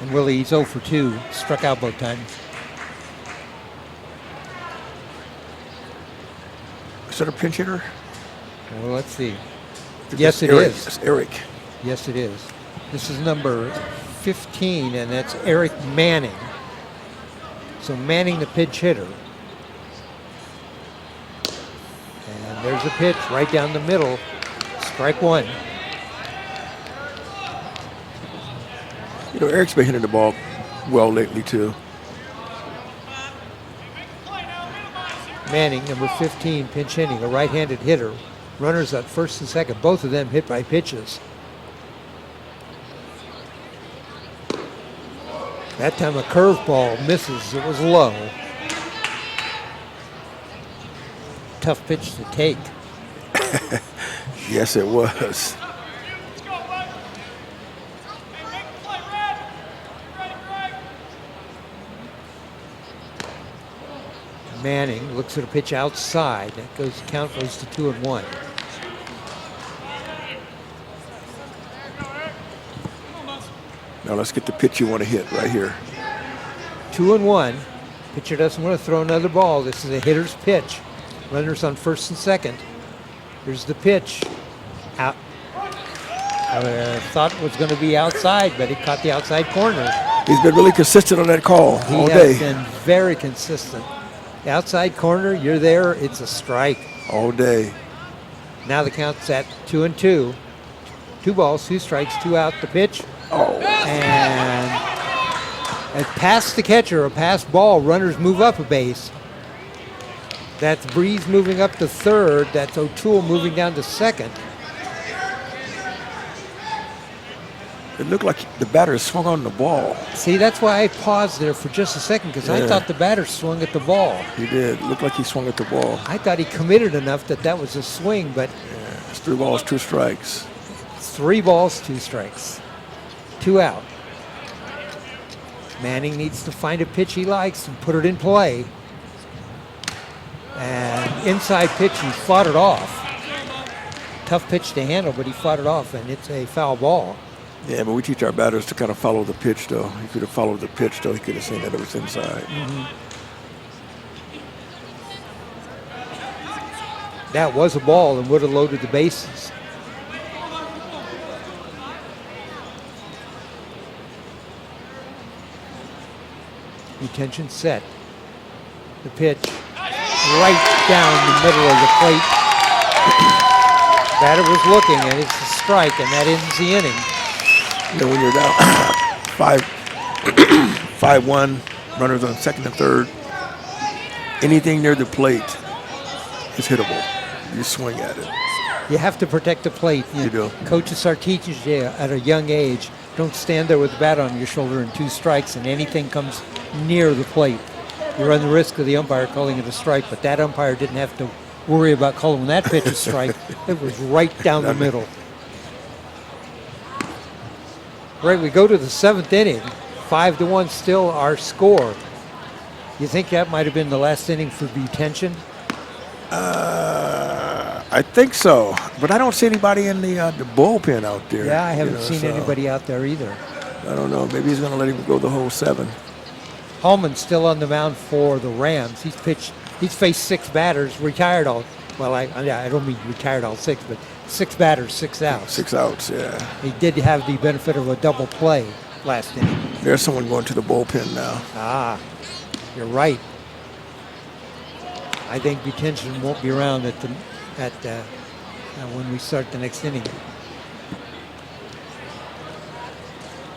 Speaker 2: And Willie, he's 0 for 2, struck out both times.
Speaker 1: Is that a pinch hitter?
Speaker 2: Well, let's see. Yes, it
Speaker 1: Eric.
Speaker 2: is.
Speaker 1: It's Eric.
Speaker 2: Yes, it is. This is number 15, and that's Eric Manning. So Manning, the pinch hitter. And there's a pitch right down the middle. Strike 1.
Speaker 1: You know, Eric's been hitting the ball well lately, too.
Speaker 2: Manning, number 15, pinch hitting, a right-handed hitter. Runners at first and second, both of them hit by pitches. That time a curveball misses. It was low. Tough pitch to take.
Speaker 1: Yes, it was.
Speaker 2: Manning looks at a pitch outside. Count goes to 2-1.
Speaker 1: Now let's get the pitch you want to hit right here.
Speaker 2: 2-1. Pitcher doesn't want to throw another ball. This is a hitter's pitch. Runners on first and second. Here's the pitch. Out. I thought it was going to be outside, but he caught the outside corner.
Speaker 1: He's been really consistent on that call all day.
Speaker 2: He has been very consistent. The outside corner, you're there, it's a strike.
Speaker 1: All day.
Speaker 2: Now the count's at 2-2. 2 balls, 2 strikes, 2 out. The pitch.
Speaker 1: Oh.
Speaker 2: And past the catcher, a pass ball. Runners move up a base. That's Breeze moving up to third. That's O'Toole moving down to second.
Speaker 1: It looked like the batter swung on the ball.
Speaker 2: See, that's why I paused there for just a second, because I thought the batter swung at the ball.
Speaker 1: He did. Looked like he swung at the ball.
Speaker 2: I thought he committed enough that was a swing, but
Speaker 1: It's 3 balls, 2 strikes.
Speaker 2: 3 balls, 2 strikes. 2 out. Manning needs to find a pitch he likes and put it in play. And inside pitch, he fought it off. Tough pitch to handle, but he fought it off, and it's a foul ball.
Speaker 1: Yeah, but we teach our batters to kind of follow the pitch, though. He could have followed the pitch, though. He could have seen that it was inside.
Speaker 2: Mm-hmm. That was a ball and would have loaded the bases. Attention set. The pitch right down the middle of the plate. Batter was looking, and it's a strike, and that ends the inning.
Speaker 1: When you're down 5-1, runners on second and third, anything near the plate is hittable. You swing at it.
Speaker 2: You have to protect the plate.
Speaker 1: You do.
Speaker 2: Coaches are teaching you at a young age, don't stand there with the bat on your shoulder and 2 strikes, and anything comes near the plate, you run the risk of the umpire calling it a strike, but that umpire didn't have to worry about calling that pitch a strike. It was right down the middle. Right, we go to the 7th inning. 5-1 still our score. You think that might have been the last inning for Butension?
Speaker 1: I think so, but I don't see anybody in the bullpen out there.
Speaker 2: Yeah, I haven't seen anybody out there either.
Speaker 1: I don't know. Maybe he's going to let him go the whole 7.
Speaker 2: Hallman's still on the mound for the Rams. He's faced 6 batters, retired all. Well, I don't mean retired all 6, but 6 batters, 6 outs.
Speaker 1: 6 outs, yeah.
Speaker 2: He did have the benefit of a double play last inning.
Speaker 1: There's someone going to the bullpen now.
Speaker 2: Ah, you're right. I think Butension won't be around when we start the next inning.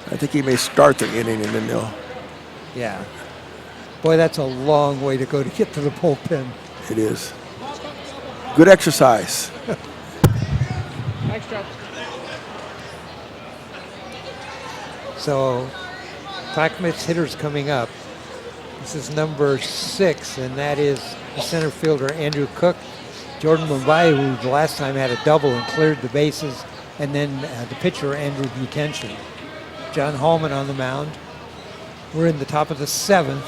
Speaker 1: I think he may start the inning and then they'll.
Speaker 2: Yeah. Boy, that's a long way to go to get to the bullpen.
Speaker 1: It is. Good exercise.
Speaker 3: Nice job.
Speaker 2: So, Clackamas hitters coming up. This is number 6, and that is the center fielder, Andrew Cook. Jordan Mumbai, who the last time had a double and cleared the bases, and then the pitcher, Andrew Butension. John Hallman on the mound. We're in the top of the 7th.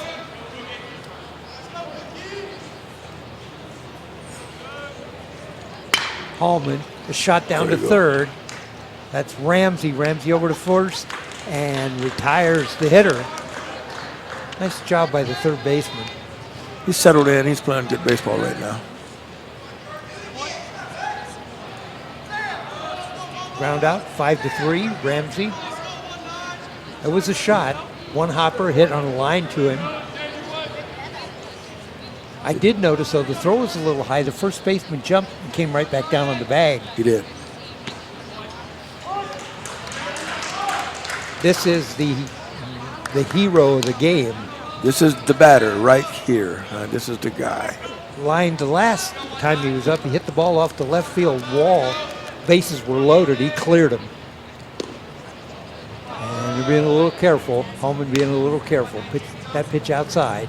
Speaker 2: Hallman, a shot down to third. That's Ramsey. Ramsey over to first and retires the hitter. Nice job by the third baseman.
Speaker 1: He's settled in. He's playing good baseball right now.
Speaker 2: Ground out, 5-3, Ramsey. It was a shot. One hopper hit on a line to him. I did notice, though, the throw was a little high. The first baseman jumped and came right back down on the bag.
Speaker 1: He did.
Speaker 2: This is the hero of the game.
Speaker 1: This is the batter right here. This is the guy.
Speaker 2: Line the last time he was up, he hit the ball off the left field wall. Bases were loaded. He cleared them. And they're being a little careful. Hallman being a little careful. That pitch outside.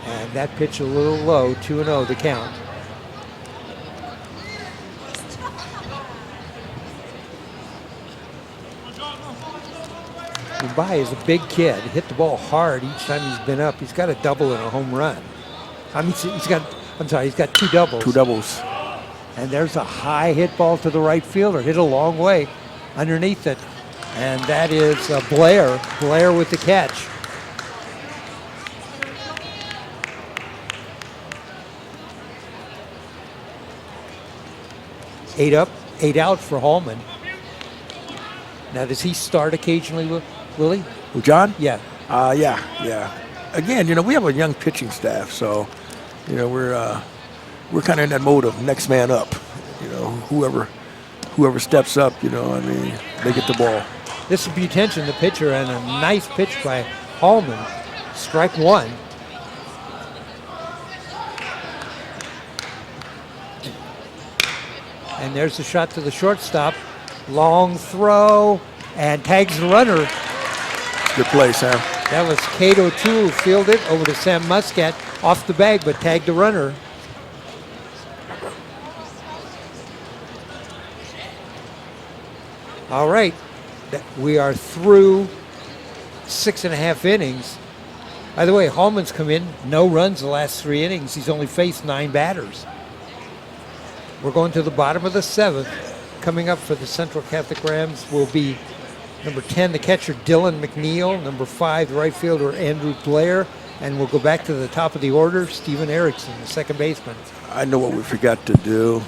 Speaker 2: And that pitch a little low, 2-0 the count. Mumbai is a big kid. He hit the ball hard each time he's been up. He's got a double and a home run. He's got 2 doubles.
Speaker 1: 2 doubles.
Speaker 2: And there's a high hit ball to the right fielder. Hit a long way underneath it. And that is Blair. Blair with the catch. Eight up, 8 out for Hallman. Now, does he start occasionally, Willie?
Speaker 1: Well, John?
Speaker 2: Yeah.
Speaker 1: Yeah. Again, we have a young pitching staff, so, we're kind of in that mode of next man up. Whoever steps up, they get the ball.
Speaker 2: This is Butension, the pitcher, and a nice pitch by Hallman. Strike 1. And there's the shot to the shortstop. Long throw, and tags the runner.
Speaker 1: Good play, Sam.
Speaker 2: That was Kate O'Toole who fielded over to Sam Muscat off the bag, but tagged the runner. All right, we are through 6.5 innings. By the way, Hallman's come in, no runs the last 3 innings. He's only faced 9 batters. We're going to the bottom of the 7th. Coming up for the Central Catholic Rams will be number 10, the catcher Dylan McNeil, number 5, the right fielder Andrew Blair, and we'll go back to the top of the order, Steven Erickson, the second baseman.
Speaker 1: I know what we forgot to do.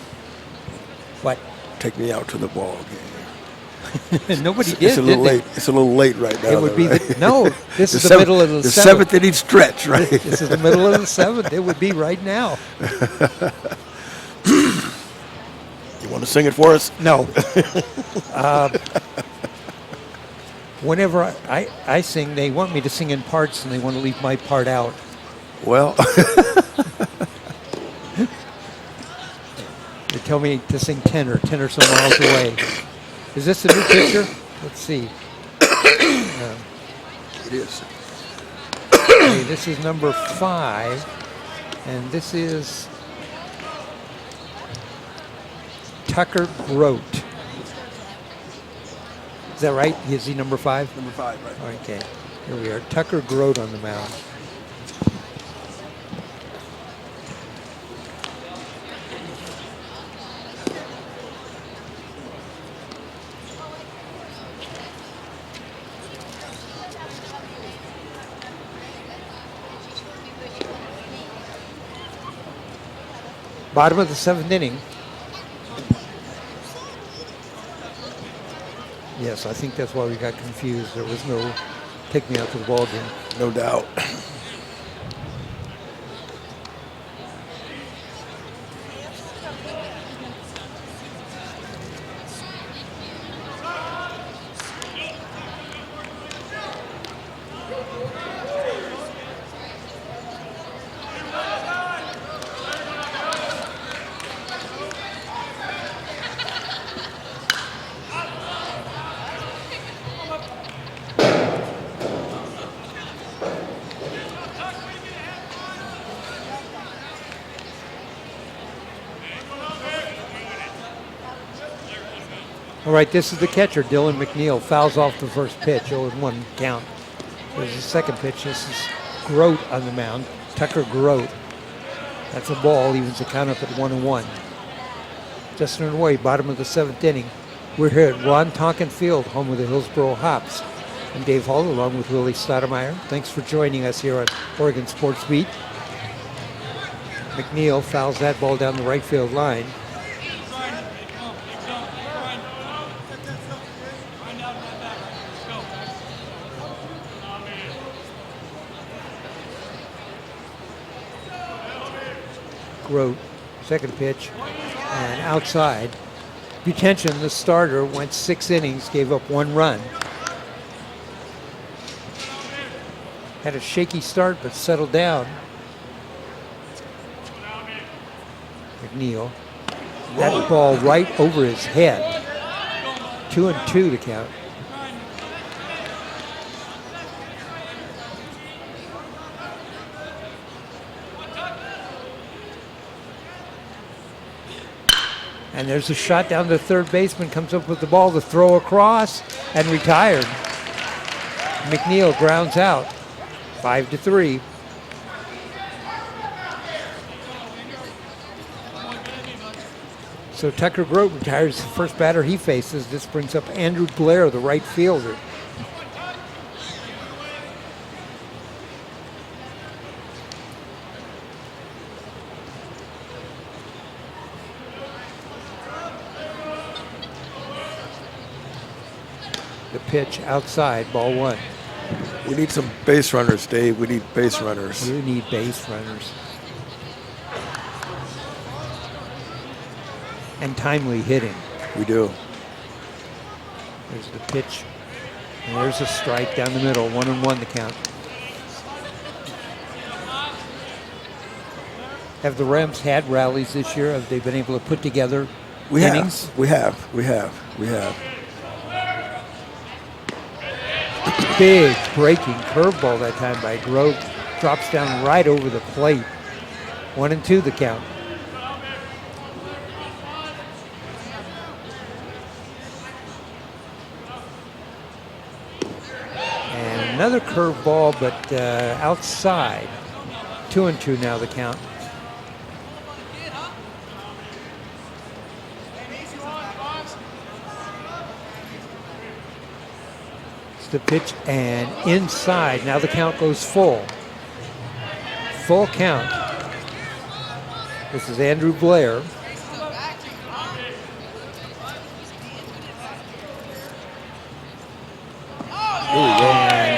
Speaker 2: What?
Speaker 1: take me out to the ball game.
Speaker 2: Nobody
Speaker 1: It's
Speaker 2: did,
Speaker 1: a little
Speaker 2: did they?
Speaker 1: late. It's a little late right now.
Speaker 2: It would
Speaker 1: though,
Speaker 2: be
Speaker 1: right?
Speaker 2: no. This is the
Speaker 1: seventh-
Speaker 2: middle of the
Speaker 1: seventh inning stretch, right?
Speaker 2: This is the middle of the seventh. It would be right now.
Speaker 1: You want to sing it for us?
Speaker 2: No. Whenever I sing, they want me to sing in parts, and they want to leave my part out.
Speaker 1: Well,
Speaker 2: They tell me to sing 10 or so miles away. Is this a new picture? Let's see.
Speaker 1: it is.
Speaker 2: Okay, this is number 5, and this is Tucker Grote. Is that right? Is he number 5?
Speaker 1: Number 5, right?
Speaker 2: Okay, here we are. Tucker Grote on the mound. Bottom of the 7th inning. Yes, I think that's why we got confused. There was no take me out to the ball game.
Speaker 1: No doubt.
Speaker 2: All right, this is the catcher, Dylan McNeil. Fouls off the first pitch, 0-1 count. There's the second pitch. This is Grote on the mound, Tucker Grote. That's a ball, evens the count up at 1-1. Just underway, bottom of the 7th inning. We're here at Ron Tonkin Field, home of the Hillsboro Hops. I'm Dave Hall, along with Willie Stoudamire. Thanks for joining us here on Oregon Sports Beat. McNeil fouls that ball down the right field line. Grote, second pitch, and outside. Butension, the starter, went 6 innings, gave up 1 run. Had a shaky start, but settled down. McNeil, that ball right over his head. 2-2 to count. And there's a shot down to third baseman, comes up with the ball to throw across and retired. McNeil grounds out, 5-3. So Tucker Grote retires the first batter he faces. This brings up Andrew Blair, the right fielder. The pitch outside, ball 1.
Speaker 1: We need some base runners, Dave. We need base runners.
Speaker 2: You need base runners. And timely hitting.
Speaker 1: We do.
Speaker 2: There's the pitch. And there's a strike down the middle, 1-1 the count. Have the Rams had rallies this year? Have they been able to put together innings?
Speaker 1: We have.
Speaker 2: Big breaking curveball that time by Grote. Drops down right over the plate. 1-2 the count. And another curveball, but outside. 2-2 now the count. The pitch and inside. Now the count goes full. Full count. This is Andrew Blair.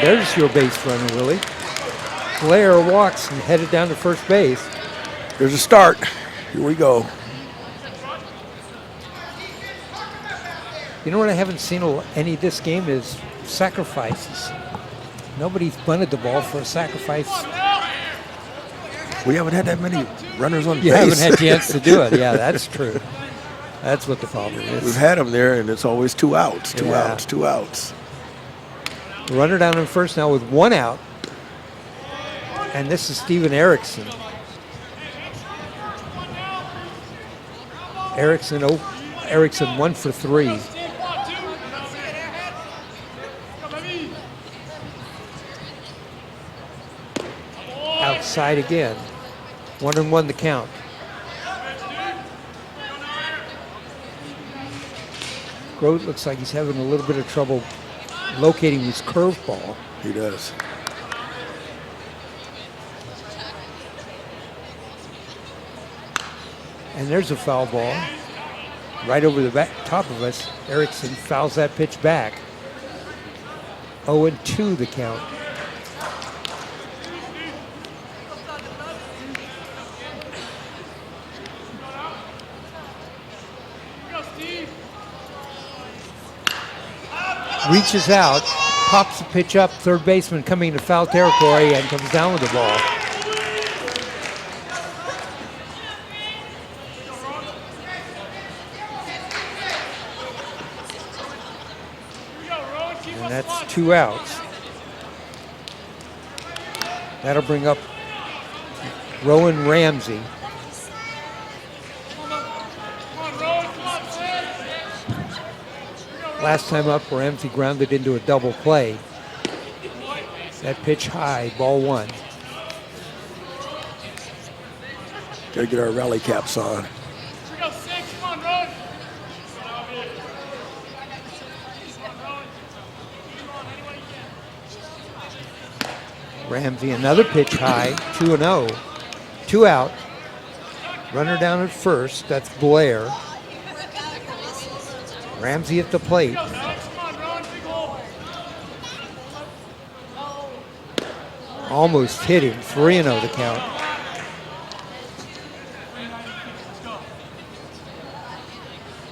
Speaker 2: there's your base runner, Willie. Blair walks and headed down to first base.
Speaker 1: There's a start. Here we go.
Speaker 2: You know what I haven't seen any of this game is sacrifices. Nobody's bunted the ball for a sacrifice.
Speaker 1: We haven't had that many runners on
Speaker 2: You
Speaker 1: base.
Speaker 2: haven't had a chance to do it. Yeah, that's true. That's what the problem is.
Speaker 1: We've had them there, and it's always 2 outs, 2
Speaker 2: Yeah.
Speaker 1: outs, 2 outs.
Speaker 2: Runner down in first now with 1 out. And this is Steven Erickson. Erickson 1 for 3. Outside again. 1-1 the count. Grote looks like he's having a little bit of trouble locating his curveball.
Speaker 1: He does.
Speaker 2: And there's a foul ball right over the top of us. Erickson fouls that pitch back. 0-2 the count. Reaches out, pops the pitch up, third baseman coming to foul territory and comes down with the ball. And that's 2 outs. That'll bring up Rowan Ramsey. Last time up, Ramsey grounded into a double play. That pitch high, ball 1.
Speaker 1: Got to get our rally caps on.
Speaker 2: Ramsey, another pitch high, 2-0. 2 out. Runner down at first, that's Blair. Ramsey at the plate. Almost hit him, 3-0 the count.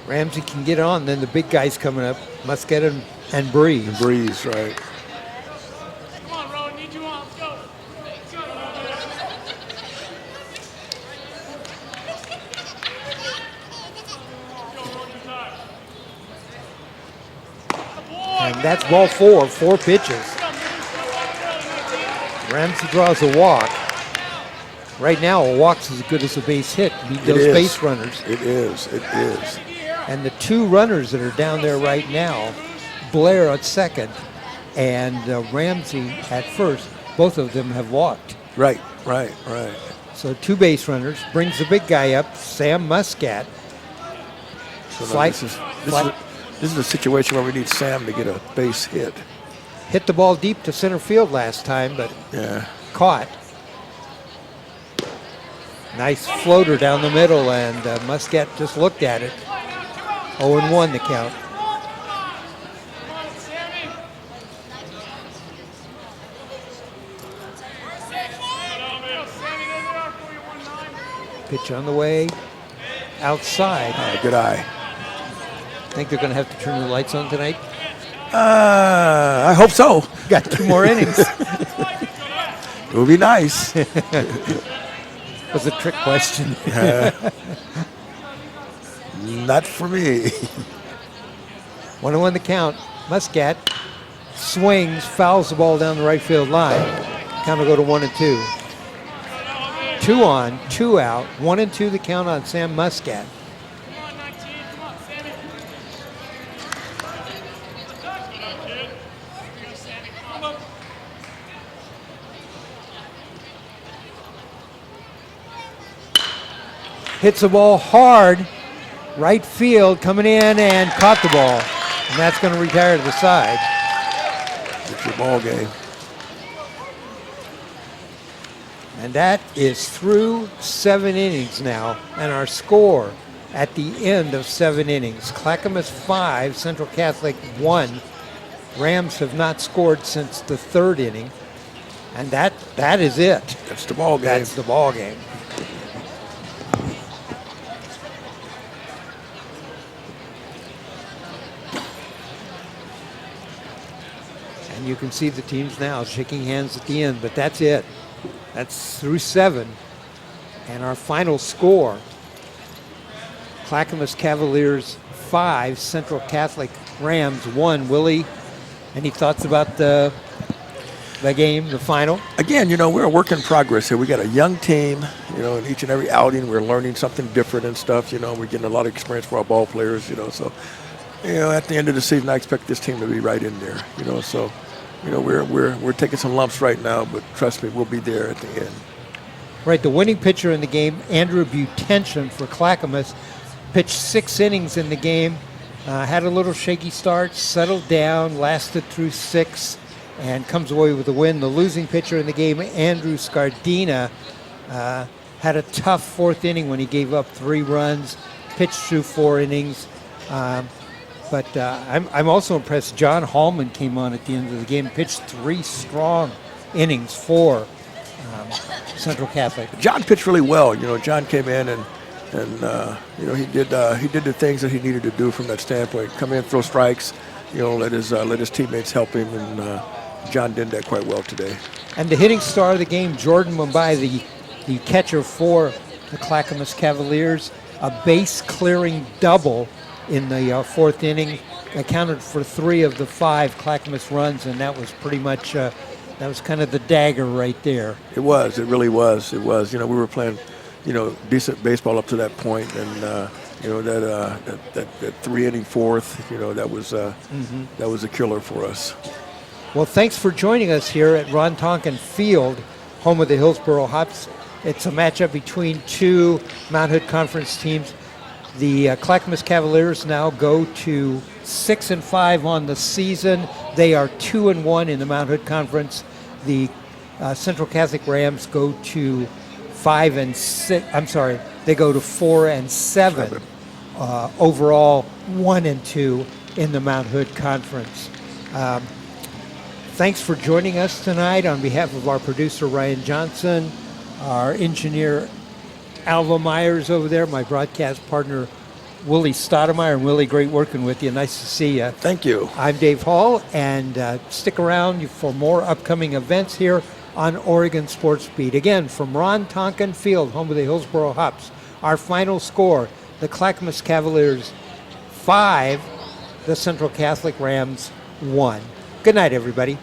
Speaker 2: Ramsey can get on, then the big guys coming up, Muscat and Breeze.
Speaker 1: Breeze, right.
Speaker 2: And that's ball 4, 4 pitches. Ramsey draws a walk. Right now, a walk's as good as a base hit. Beat those base runners.
Speaker 1: It is.
Speaker 2: And the 2 runners that are down there right now, Blair at second and Ramsey at first, both of them have walked.
Speaker 1: Right.
Speaker 2: So 2 base runners, brings the big guy up, Sam Muscat.
Speaker 1: So this is a situation where we need Sam to get a base hit.
Speaker 2: Hit the ball deep to center field last time, but caught. Nice floater down the middle, and Muscat just looked at it. 0-1 the count. Pitch on the way. Outside.
Speaker 1: Good eye.
Speaker 2: Think they're going to have to turn the lights on tonight?
Speaker 1: I hope so.
Speaker 2: Got 2 more innings.
Speaker 1: It would be nice.
Speaker 2: Was a trick question.
Speaker 1: Not for me.
Speaker 2: 1-1 the count. Muscat swings, fouls the ball down the right field line. Count will go to 1-2. 2 on, 2 out. 1-2 the count on Sam Muscat. Hits the ball hard, right field, coming in and caught the ball. And that's going to retire to the side.
Speaker 1: It's your ball game.
Speaker 2: And that is through 7 innings now. And our score at the end of 7 innings. Clackamas 5, Central Catholic 1. Rams have not scored since the third inning, and that is it.
Speaker 1: That's the ball game.
Speaker 2: That's the ball game. And you can see the teams now shaking hands at the end, but that's it. That's through 7. And our final score, Clackamas Cavaliers 5, Central Catholic Rams 1. Willie, any thoughts about the game, the final?
Speaker 1: Again, we're a work in progress here. We got a young team, in each and every outing we're learning something different and stuff. We're getting a lot of experience for our ball players, so, at the end of the season, I expect this team to be right in there, so, we're taking some lumps right now, but trust me, we'll be there at the end.
Speaker 2: Right, the winning pitcher in the game, Andrew Butension for Clackamas, pitched 6 innings in the game, had a little shaky start, settled down, lasted through 6, and comes away with a win. The losing pitcher in the game, Andrew Scardina, had a tough 4th inning when he gave up 3 runs, pitched through 4 innings. But I'm also impressed. John Hallman came on at the end of the game, pitched 3 strong innings for Central Catholic.
Speaker 1: John pitched really well. John came in and he did the things that he needed to do from that standpoint. Come in, throw strikes, let his teammates help him, and John did that quite well today.
Speaker 2: And the hitting star of the game, Jordan Mumbai, the catcher for the Clackamas Cavaliers, a base clearing double in the 4th inning, accounted for 3 of the 5 Clackamas runs, and that was pretty much that was kind of the dagger right there.
Speaker 1: It was. It really was. It was. We were playing, decent baseball up to that point, and that 3-inning 4th, that was a killer for us.
Speaker 2: Well, thanks for joining us here at Ron Tonkin Field, home of the Hillsboro Hops. It's a matchup between 2 Mount Hood Conference teams. The Clackamas Cavaliers now go to 6-5 on the season. They are 2-1 in the Mount Hood Conference. The Central Catholic Rams go to 5-6. I'm sorry, they go to 4-7. Overall, 1-2 in the Mount Hood Conference. Thanks for joining us tonight. On behalf of our producer Ryan Johnson, our engineer Alva Myers over there, my broadcast partner Willie Stoudamire. And Willie, great working with you. Nice to see you.
Speaker 1: Thank you.
Speaker 2: I'm Dave Hall, and stick around for more upcoming events here on Oregon Sports Beat. Again, from Ron Tonkin Field, home of the Hillsboro Hops, our final score, the Clackamas Cavaliers 5, the Central Catholic Rams 1. Good night, everybody.